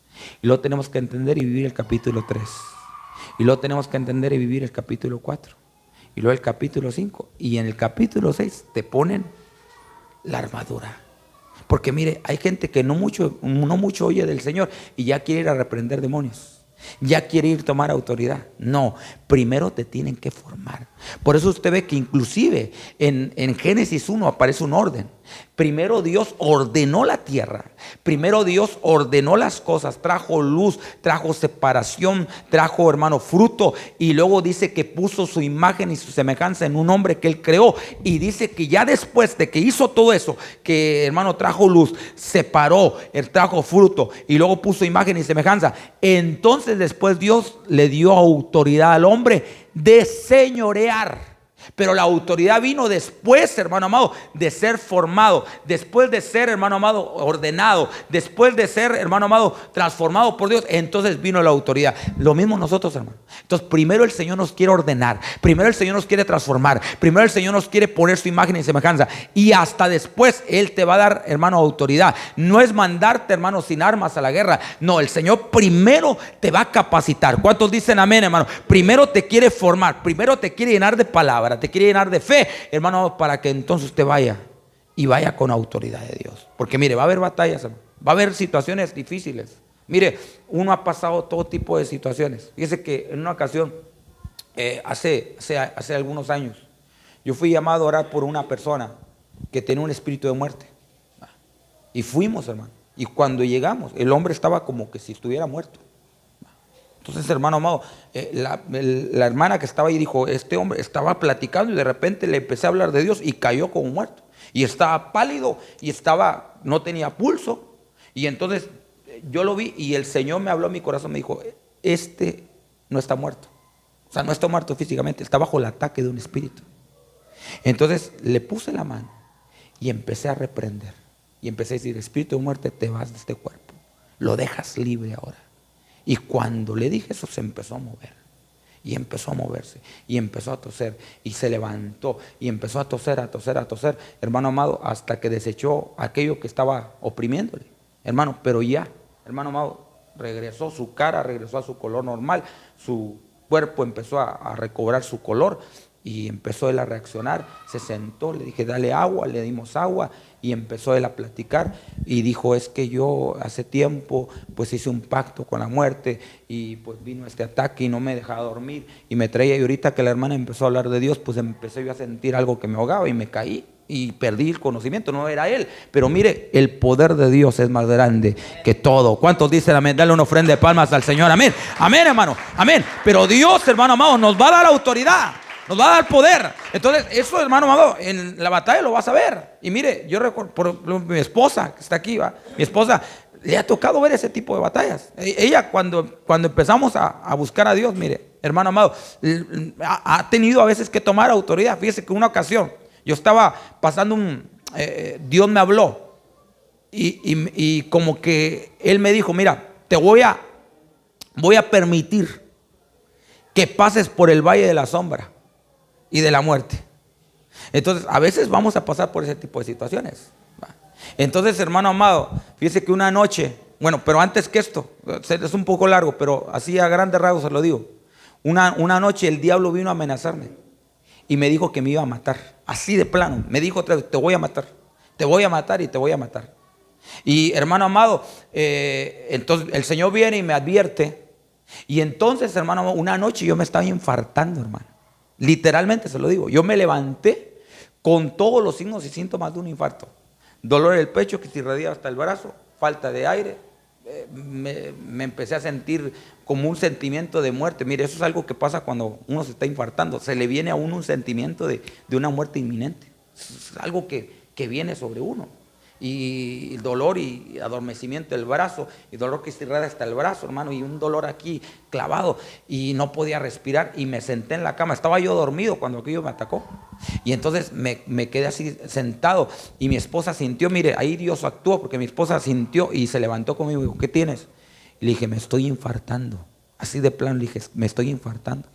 Y luego tenemos que entender y vivir el capítulo 3. Y luego tenemos que entender y vivir el capítulo 4. Y luego el capítulo 5. Y en el capítulo 6 te ponen la armadura. Porque mire, hay gente que no mucho oye del Señor y ya quiere ir a reprender demonios. Ya quiere ir a tomar autoridad. No, primero te tienen que formar. Por eso usted ve que inclusive en Génesis 1 aparece un orden. Primero Dios ordenó la tierra. Primero Dios ordenó las cosas. Trajo luz, trajo separación, trajo, hermano, fruto. Y luego dice que puso su imagen y su semejanza en un hombre que Él creó. Y dice que ya después de que hizo todo eso, que, hermano, trajo luz, separó, Él trajo fruto y luego puso imagen y semejanza. Entonces después Dios le dio autoridad al hombre de señorear. Pero la autoridad vino después, hermano amado, de ser formado, después de ser, hermano amado, ordenado, después de ser, hermano amado, transformado por Dios. Entonces vino la autoridad. Lo mismo nosotros, hermano. Entonces primero el Señor nos quiere ordenar, primero el Señor nos quiere transformar, primero el Señor nos quiere poner su imagen y semejanza, y hasta después Él te va a dar, hermano, autoridad. No es mandarte, hermano, sin armas a la guerra. No, el Señor primero te va a capacitar. ¿Cuántos dicen amén, hermano? Primero te quiere formar, primero te quiere llenar de palabra, te quiere llenar de fe, hermano, para que entonces usted vaya con autoridad de Dios. Porque mire, va a haber batallas, hermano. Va a haber situaciones difíciles. Mire, uno ha pasado todo tipo de situaciones. Fíjese que en una ocasión, hace algunos años, yo fui llamado a orar por una persona que tenía un espíritu de muerte. Y fuimos, hermano. Y cuando llegamos, el hombre estaba como que si estuviera muerto. Entonces, hermano amado, la hermana que estaba ahí dijo, este hombre estaba platicando y de repente le empecé a hablar de Dios y cayó como muerto. Y estaba pálido y no tenía pulso. Y entonces yo lo vi y el Señor me habló a mi corazón, me dijo, este no está muerto. O sea, no está muerto físicamente, está bajo el ataque de un espíritu. Entonces le puse la mano y empecé a reprender. Y empecé a decir, espíritu de muerte, te vas de este cuerpo. Lo dejas libre ahora. Y cuando le dije eso, se empezó a mover. Y empezó a moverse. Y empezó a toser. Y se levantó. Y empezó a toser, a toser, a toser. Hermano amado, hasta que desechó aquello que estaba oprimiéndole. Hermano, pero ya, hermano amado, regresó su cara, regresó a su color normal, su cuerpo empezó a recobrar su color y empezó él a reaccionar. Se sentó, le dije dale agua, le dimos agua y empezó él a platicar y dijo, es que yo hace tiempo pues hice un pacto con la muerte y pues vino este ataque y no me dejaba dormir y me traía, y ahorita que la hermana empezó a hablar de Dios, pues empecé yo a sentir algo que me ahogaba y me caí y perdí el conocimiento. No era él, pero mire, el poder de Dios es más grande que todo. ¿Cuántos dicen amén? Dale una ofrenda de palmas al Señor, amén, amén, hermano, amén. Pero Dios, hermano amado, nos va a dar autoridad, nos va a dar poder. Entonces eso, hermano amado, en la batalla lo vas a ver. Y mire, yo recuerdo, por ejemplo, mi esposa que está aquí, ¿va? Mi esposa le ha tocado ver ese tipo de batallas. Ella cuando empezamos a buscar a Dios, mire, hermano amado, ha tenido a veces que tomar autoridad. Fíjese que una ocasión yo estaba pasando Dios me habló y como que Él me dijo, mira, te voy a permitir que pases por el valle de la sombra y de la muerte. Entonces a veces vamos a pasar por ese tipo de situaciones. Entonces, hermano amado, fíjese que una noche, bueno, pero antes que esto, es un poco largo, pero así a grandes rasgos se lo digo. Una noche el diablo vino a amenazarme y me dijo que me iba a matar, así de plano. Me dijo otra vez, te voy a matar, te voy a matar y te voy a matar. Y hermano amado, entonces el Señor viene y me advierte. Y entonces, hermano amado, una noche yo me estaba infartando, hermano. Literalmente se lo digo. Yo me levanté con todos los signos y síntomas de un infarto. Dolor en el pecho que se irradiaba hasta el brazo, falta de aire. Me empecé a sentir como un sentimiento de muerte. Mire, eso es algo que pasa cuando uno se está infartando. Se le viene a uno un sentimiento de una muerte inminente. Es algo que viene sobre uno. Y dolor y adormecimiento del brazo, y dolor que se irradia hasta el brazo, hermano, y un dolor aquí clavado, y no podía respirar, y me senté en la cama. Estaba yo dormido cuando aquello me atacó, y entonces me quedé así sentado, y mi esposa sintió, mire, ahí Dios actuó, porque mi esposa sintió y se levantó conmigo y dijo, ¿qué tienes? Y le dije, me estoy infartando, así de plano, le dije, me estoy infartando.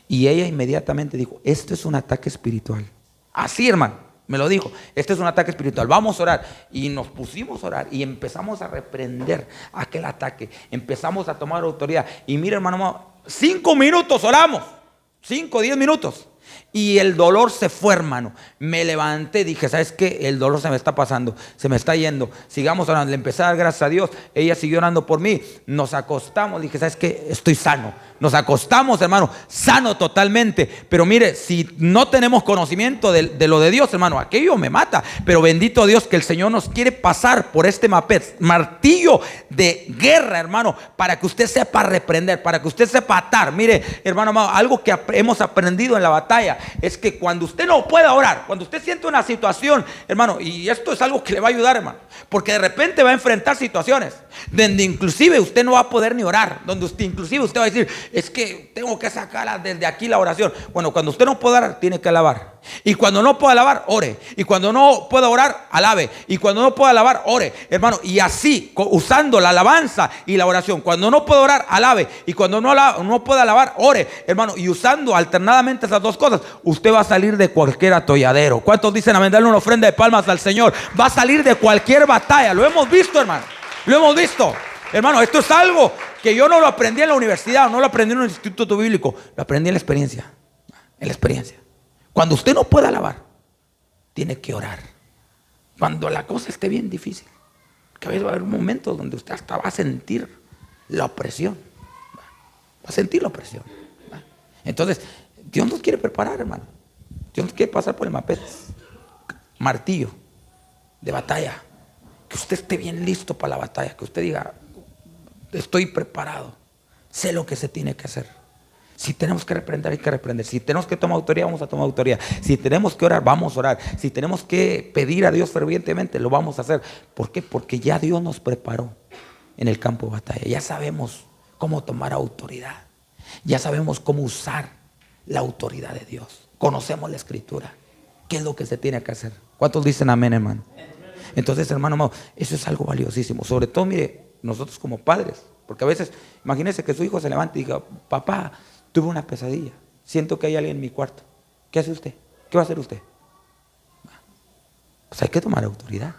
Y ella inmediatamente dijo, esto es un ataque espiritual. Así, hermano. Me lo dijo, este es un ataque espiritual, vamos a orar. Y nos pusimos a orar y empezamos a reprender aquel ataque. Empezamos a tomar autoridad. Y mira, hermano, 5 minutos oramos, 5, 10 minutos. Y el dolor se fue, hermano. Me levanté, dije, ¿sabes qué? El dolor se me está pasando, se me está yendo. Sigamos orando. Le empecé a dar gracias a Dios. Ella siguió orando por mí. Nos acostamos, dije, ¿sabes qué? Estoy sano. Nos acostamos, hermano, sano totalmente. Pero mire, si no tenemos conocimiento de lo de Dios, hermano, aquello me mata. Pero bendito Dios que el Señor nos quiere pasar por este martillo de guerra, hermano, para que usted sepa reprender, para que usted sepa atar. Mire, hermano amado, algo que hemos aprendido en la batalla es que cuando usted no pueda orar, cuando usted siente una situación, hermano, y esto es algo que le va a ayudar, hermano, porque de repente va a enfrentar situaciones donde inclusive usted no va a poder ni orar, donde usted inclusive usted va a decir, es que tengo que sacar desde aquí la oración. Bueno, cuando usted no pueda orar, tiene que alabar. Y cuando no pueda alabar, ore. Y cuando no pueda orar, alabe. Y cuando no pueda alabar, ore, hermano. Y así, usando la alabanza y la oración. Cuando no pueda orar, alabe. Y cuando no pueda alabar, ore, hermano. Y usando alternadamente esas dos cosas, usted va a salir de cualquier atolladero. ¿Cuántos dicen amén? Darle una ofrenda de palmas al Señor. Va a salir de cualquier batalla. Lo hemos visto, hermano. Lo hemos visto. Hermano, esto es algo que yo no lo aprendí en la universidad, no lo aprendí en un instituto bíblico, lo aprendí en la experiencia. En la experiencia. Cuando usted no pueda alabar, tiene que orar. Cuando la cosa esté bien difícil, que a veces va a haber momentos donde usted hasta va a sentir la opresión. Va a sentir la opresión. Entonces, Dios nos quiere preparar, hermano. Dios nos quiere pasar por el martillo de batalla. Que usted esté bien listo para la batalla, que usted diga, estoy preparado, sé lo que se tiene que hacer. Si tenemos que reprender, hay que reprender. Si tenemos que tomar autoridad, vamos a tomar autoridad. Si tenemos que orar, vamos a orar. Si tenemos que pedir a Dios fervientemente, lo vamos a hacer. ¿Por qué? Porque ya Dios nos preparó en el campo de batalla. Ya sabemos cómo tomar autoridad. Ya sabemos cómo usar la autoridad de Dios. Conocemos la Escritura. ¿Qué es lo que se tiene que hacer? ¿Cuántos dicen amén, hermano? Entonces, hermano amado, eso es algo valiosísimo. Sobre todo, mire, nosotros como padres, porque a veces, imagínese que su hijo se levante y diga, papá, tuve una pesadilla, siento que hay alguien en mi cuarto. ¿Qué hace usted? ¿Qué va a hacer usted? Pues hay que tomar autoridad,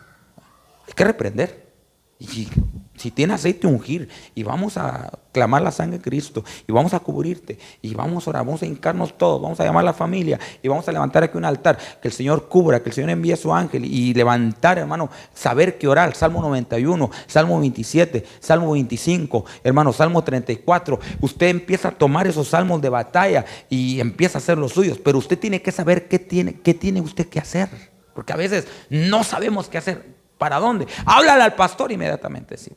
hay que reprender. Y si tiene aceite, ungir. Y vamos a clamar la sangre de Cristo. Y vamos a cubrirte. Y vamos a orar. Vamos a hincarnos todos. Vamos a llamar a la familia. Y vamos a levantar aquí un altar. Que el Señor cubra. Que el Señor envíe a su ángel. Y levantar, hermano. Saber que orar. Salmo 91. Salmo 27. Salmo 25. Hermano, Salmo 34. Usted empieza a tomar esos salmos de batalla. Y empieza a hacer los suyos. Pero usted tiene que saber qué tiene usted que hacer. Porque a veces no sabemos qué hacer. ¿Para dónde? Háblale al pastor inmediatamente, sí.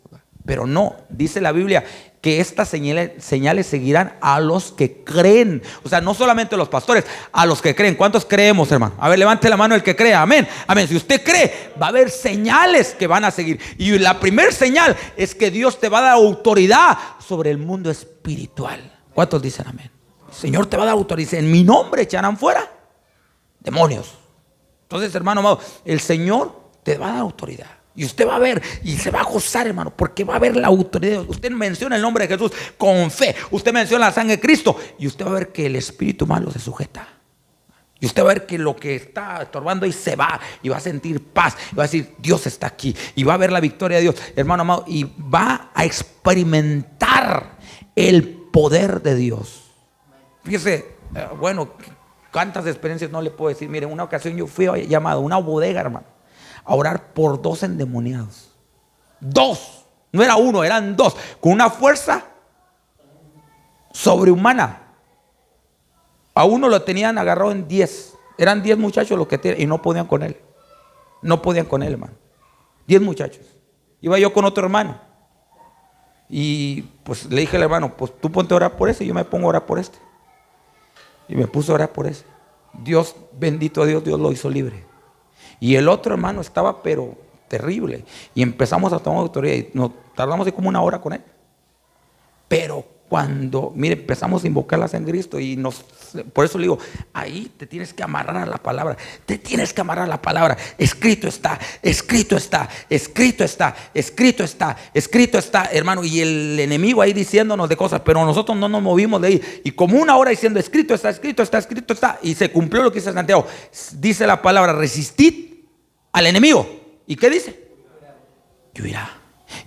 Pero no, dice la Biblia que estas señales seguirán a los que creen. O sea, no solamente a los pastores, a los que creen. ¿Cuántos creemos, hermano? A ver, levante la mano el que crea. Amén. Amén. Si usted cree, va a haber señales que van a seguir. Y la primera señal es que Dios te va a dar autoridad sobre el mundo espiritual. ¿Cuántos dicen amén? El Señor te va a dar autoridad. Dice, en mi nombre echarán fuera demonios. Entonces, hermano amado, el Señor te va a dar autoridad. Y usted va a ver y se va a gozar, hermano, porque va a ver la autoridad. Usted menciona el nombre de Jesús con fe. Usted menciona la sangre de Cristo y usted va a ver que el espíritu malo se sujeta. Y usted va a ver que lo que está estorbando ahí se va. Y va a sentir paz. Y va a decir, Dios está aquí. Y va a ver la victoria de Dios, hermano amado. Y va a experimentar el poder de Dios. Fíjese, bueno, cuántas experiencias no le puedo decir. Mire, en una ocasión yo fui llamado a una bodega, hermano, a orar por 2 endemoniados. 2, no era uno, eran 2, con una fuerza sobrehumana. A uno lo tenían agarrado en 10. Eran 10 muchachos los que tenían y no podían con él. No podían con él, hermano. 10 muchachos. Iba yo con otro hermano. Y pues le dije al hermano, pues tú ponte a orar por ese y yo me pongo a orar por este. Y me puse a orar por ese. Dios, bendito a Dios, Dios lo hizo libre. Y el otro hermano estaba pero terrible. Y empezamos a tomar autoridad y nos tardamos como 1 hora con él. Pero cuando, mire, empezamos a invocar la sangre de Cristo y por eso le digo, ahí te tienes que amarrar a la palabra. Te tienes que amarrar a la palabra. Escrito está, escrito está, escrito está, escrito está, escrito está, hermano. Y el enemigo ahí diciéndonos de cosas, pero nosotros no nos movimos de ahí. Y como 1 hora diciendo, escrito está, escrito está, escrito está. Y se cumplió lo que dice Santiago. Dice la palabra, resistid al enemigo. ¿Y qué dice? Y huirá.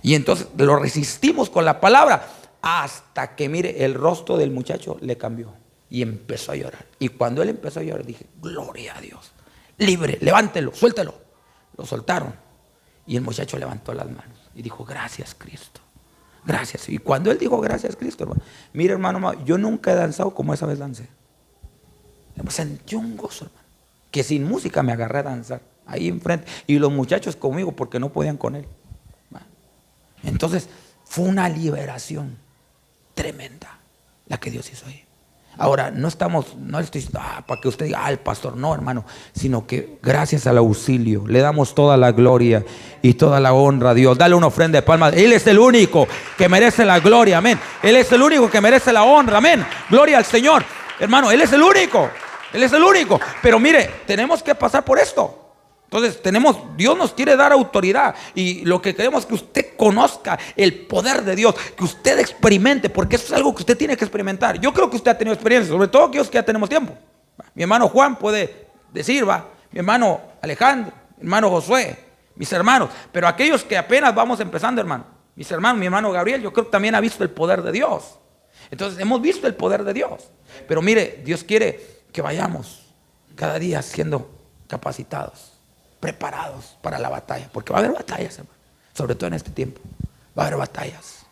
Y entonces lo resistimos con la palabra hasta que, mire, el rostro del muchacho le cambió y empezó a llorar. Y cuando él empezó a llorar dije, gloria a Dios, libre, levántelo, suéltelo. Lo soltaron y el muchacho levantó las manos y dijo, gracias Cristo, gracias. Y cuando él dijo gracias Cristo, hermano, mire hermano, yo nunca he danzado como esa vez dancé. Me sentí un gozo, hermano, que sin música me agarré a danzar ahí enfrente y los muchachos conmigo porque no podían con él. Entonces fue una liberación tremenda la que Dios hizo ahí. Ahora, no estoy diciendo para que usted diga, el pastor, no, hermano, sino que gracias al auxilio le damos toda la gloria y toda la honra a Dios. Dale una ofrenda de palmas. Él es el único que merece la gloria, amén. Él es el único que merece la honra, amén. Gloria al Señor, hermano, Él es el único. Él es el único. Pero mire, tenemos que pasar por esto. Entonces Dios nos quiere dar autoridad y lo que queremos es que usted conozca el poder de Dios, que usted experimente, porque eso es algo que usted tiene que experimentar. Yo creo que usted ha tenido experiencia, sobre todo aquellos que ya tenemos tiempo. Mi hermano Juan puede decir, mi hermano Alejandro, mi hermano Josué, mis hermanos, pero aquellos que apenas vamos empezando, hermano, mis hermanos, mi hermano Gabriel, yo creo que también ha visto el poder de Dios. Entonces hemos visto el poder de Dios, pero mire, Dios quiere que vayamos cada día siendo capacitados, preparados para la batalla, porque va a haber batallas, hermano, sobre todo en este tiempo, va a haber batallas.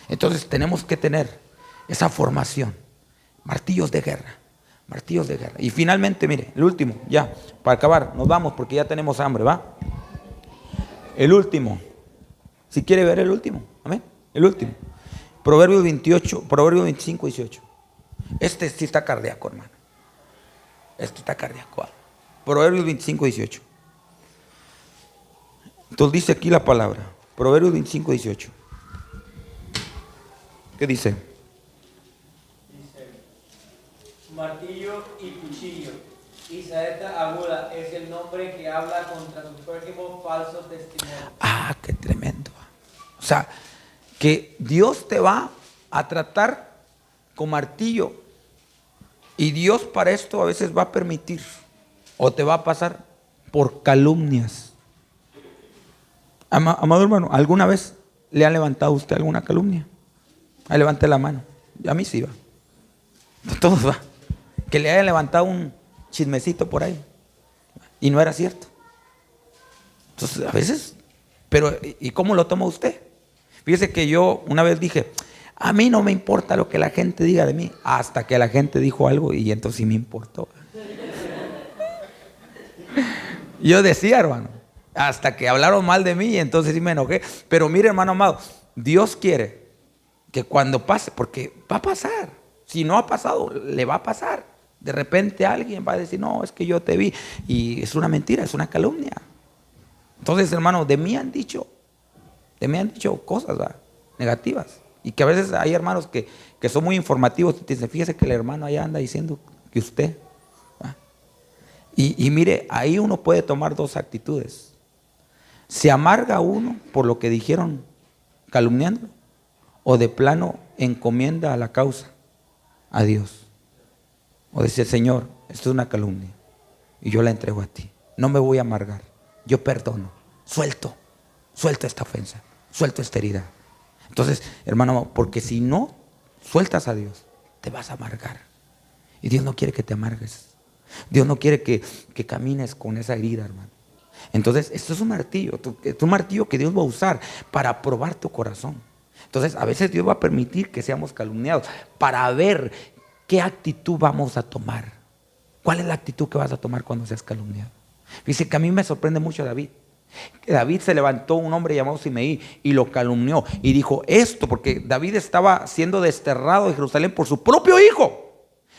Entonces tenemos que tener esa formación, martillos de guerra. Y finalmente, mire, el último, ya, para acabar, nos vamos porque ya tenemos hambre, ¿va? El último, si quiere ver el último, amén, el último, Proverbios 25, 18. Este sí está cardíaco, hermano. Este está cardíaco. Proverbios 25, 18. Entonces dice aquí la palabra, Proverbios 25, 18. ¿Qué dice? Dice, martillo y cuchillo y saeta aguda es el nombre que habla contra sus prójimos falsos testimonios. Qué tremendo. O sea, que Dios te va a tratar con martillo y Dios para esto a veces va a permitir o te va a pasar por calumnias. Amado hermano, ¿alguna vez ¿Le han levantado a usted alguna calumnia? Ahí levante la mano. A mí sí va. Todos va. Que le hayan levantado un chismecito por ahí. Y no era cierto. Entonces, a veces, pero ¿y cómo lo toma usted? Fíjese que yo una vez dije, a mí no me importa lo que la gente diga de mí, hasta que la gente dijo algo y entonces sí me importó. Yo decía, hermano, hasta que hablaron mal de mí y entonces sí me enojé. Pero mire, hermano amado, Dios quiere que cuando pase, porque va a pasar, si no ha pasado, le va a pasar. De repente alguien va a decir, no, es que yo te vi, y es una mentira, es una calumnia. Entonces, hermano, de mí han dicho cosas, ¿verdad?, negativas. Y que a veces hay hermanos que son muy informativos. Te dicen, fíjese que el hermano allá anda diciendo que usted. Y mire, ahí uno puede tomar dos actitudes. Se amarga uno por lo que dijeron calumniando, o de plano encomienda a la causa a Dios. O dice, Señor, esto es una calumnia y yo la entrego a ti. No me voy a amargar. Yo perdono. Suelto esta ofensa. Suelto esta herida. Entonces, hermano, porque si no sueltas a Dios, te vas a amargar. Y Dios no quiere que te amargues. Dios no quiere que camines con esa herida, hermano. Entonces, esto es un martillo. Es un martillo que Dios va a usar para probar tu corazón. Entonces, a veces Dios va a permitir que seamos calumniados para ver qué actitud vamos a tomar. ¿Cuál es la actitud que vas a tomar cuando seas calumniado? Dice que a mí me sorprende mucho David. David se levantó un hombre llamado Simeí y lo calumnió y dijo esto, porque David estaba siendo desterrado de Jerusalén por su propio hijo.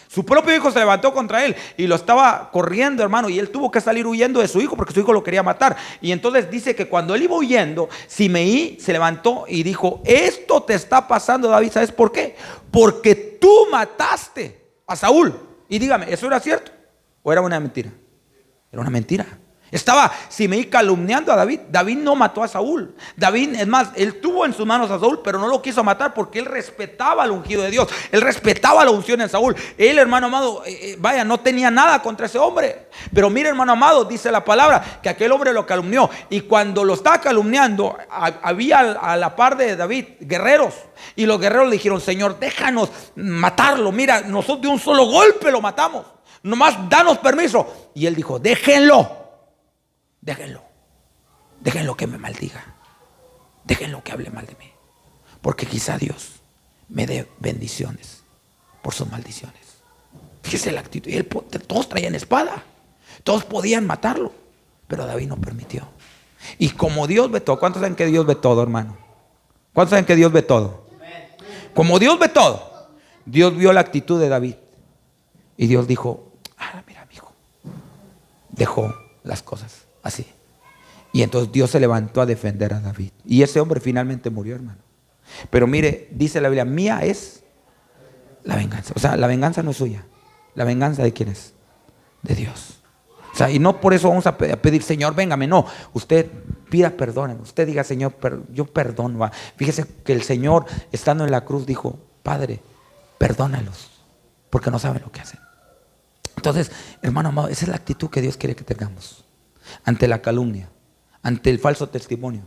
Su propio hijo se levantó contra él y lo estaba corriendo, hermano, y él tuvo que salir huyendo de su hijo porque su hijo lo quería matar. Y entonces dice que cuando él iba huyendo, Simeí se levantó y dijo, esto te está pasando, David, ¿sabes por qué? Porque tú mataste a Saúl. Y dígame, ¿eso era cierto o era una mentira? Era una mentira. Estaba Simeí calumniando a David. David no mató a Saúl. David, es más, él tuvo en sus manos a Saúl, pero no lo quiso matar porque él respetaba al ungido de Dios. Él respetaba la unción en Saúl. Él, hermano amado, vaya, no tenía nada contra ese hombre. Pero mire, hermano amado, dice la palabra que aquel hombre lo calumnió. Y cuando lo estaba calumniando, había a la par de David guerreros. Y los guerreros le dijeron, Señor, déjanos matarlo. Mira, nosotros de un solo golpe lo matamos. Nomás danos permiso. Y él dijo, déjenlo que me maldiga, déjenlo que hable mal de mí, porque quizá Dios me dé bendiciones por sus maldiciones. Fíjese la actitud. Y todos traían espada, todos podían matarlo, pero David no permitió. Y como Dios ve todo, ¿cuántos saben que Dios ve todo, hermano? ¿Cuántos saben que Dios ve todo? Como Dios ve todo, Dios vio la actitud de David y Dios dijo, mira, amigo, dejó las cosas así. Y entonces Dios se levantó a defender a David. Y ese hombre finalmente murió, hermano. Pero mire, dice la Biblia, mía es la venganza. O sea, la venganza no es suya. ¿La venganza de quién es? De Dios. O sea, y no por eso vamos a pedir, Señor, véngame. No, usted pida perdón. Usted diga, Señor, yo perdono. Fíjese que el Señor, estando en la cruz, dijo, Padre, perdónalos, porque no saben lo que hacen. Entonces, hermano amado, esa es la actitud que Dios quiere que tengamos. Ante la calumnia, ante el falso testimonio,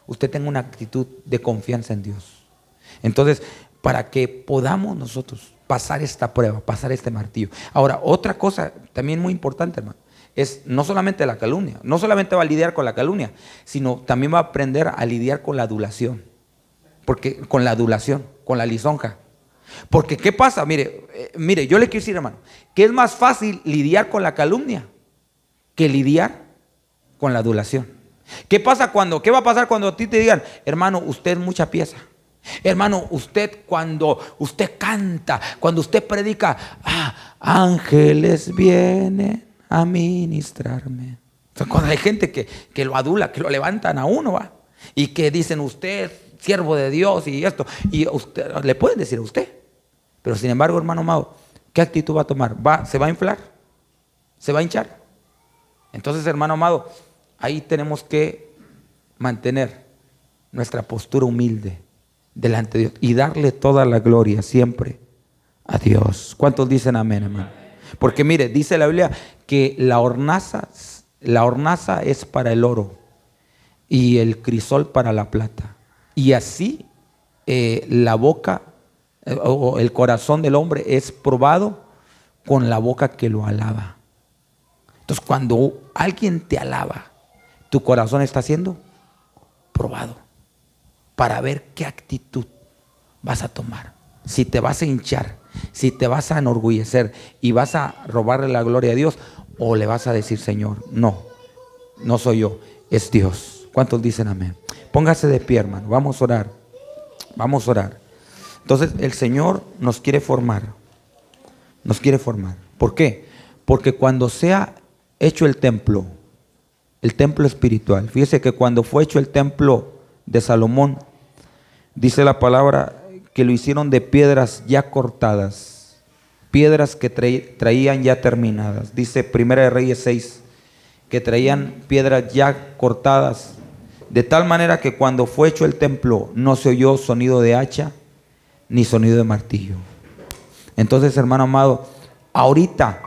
usted tenga una actitud de confianza en Dios. Entonces, para que podamos nosotros pasar esta prueba, pasar este martillo. Ahora, otra cosa también muy importante, hermano, es no solamente la calumnia, no solamente va a lidiar con la calumnia, sino también va a aprender a lidiar con la adulación. Porque con la adulación, con la lisonja. Porque ¿qué pasa? Mire, yo le quiero decir, hermano, que es más fácil lidiar con la calumnia que lidiar con la adulación. ¿Qué va a pasar cuando a ti te digan, hermano, usted es mucha pieza? Hermano, usted cuando usted canta, cuando usted predica, ángeles vienen a ministrarme. O sea, cuando hay gente que lo adula, que lo levantan a uno, ¿va? Y que dicen, usted, siervo de Dios y esto, y usted, le pueden decir a usted. Pero sin embargo, hermano amado, ¿qué actitud va a tomar? ¿Se va a inflar? ¿Se va a hinchar? Entonces, hermano amado, ahí tenemos que mantener nuestra postura humilde delante de Dios y darle toda la gloria siempre a Dios. ¿Cuántos dicen amén, hermano? Porque mire, dice la Biblia que la hornaza es para el oro y el crisol para la plata Y así la boca o el corazón del hombre es probado con la boca que lo alaba. Entonces, cuando alguien te alaba, tu corazón está siendo probado para ver qué actitud vas a tomar. Si te vas a hinchar, si te vas a enorgullecer y vas a robarle la gloria a Dios, o le vas a decir: Señor, no soy yo, es Dios. ¿Cuántos dicen amén? Póngase de pie, hermano, vamos a orar. Vamos a orar. Entonces el Señor nos quiere formar. Nos quiere formar. ¿Por qué? Porque cuando sea hecho el templo espiritual, fíjese que cuando fue hecho el templo de Salomón, dice la palabra que lo hicieron de piedras ya cortadas, piedras que traían ya terminadas. Dice Primera de Reyes 6, que traían piedras ya cortadas, de tal manera que cuando fue hecho el templo no se oyó sonido de hacha ni sonido de martillo. Entonces, hermano amado, ahorita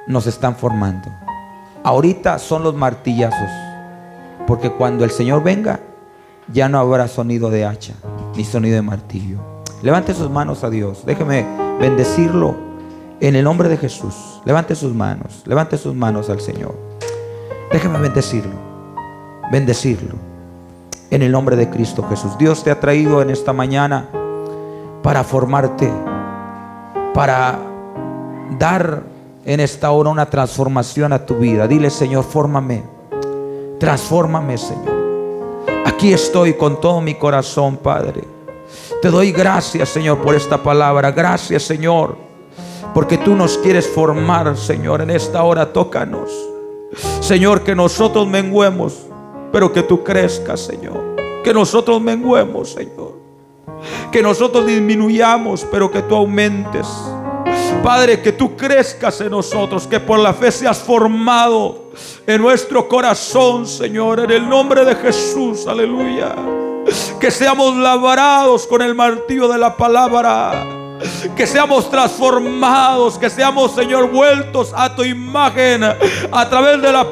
nos están formando. Ahorita son los martillazos, porque cuando el Señor venga ya no habrá sonido de hacha ni sonido de martillo. Levante sus manos a Dios. Déjeme bendecirlo en el nombre de Jesús. Levante sus manos al Señor. Déjeme bendecirlo en el nombre de Cristo Jesús. Dios te ha traído en esta mañana para formarte, para dar en esta hora una transformación a tu vida. Dile: Señor, fórmame, transfórmame, Señor. Aquí estoy con todo mi corazón, Padre. Te doy gracias, Señor, por esta palabra. Gracias, Señor, porque tú nos quieres formar, Señor. En esta hora tócanos, Señor, que nosotros menguemos, pero que tú crezcas, Señor. Que nosotros menguemos, Señor. Que nosotros disminuyamos, pero que tú aumentes. Padre, que tú crezcas en nosotros, que por la fe seas formado en nuestro corazón, Señor, en el nombre de Jesús, aleluya. Que seamos labrados con el martillo de la palabra, que seamos transformados, que seamos, Señor, vueltos a tu imagen a través de la palabra.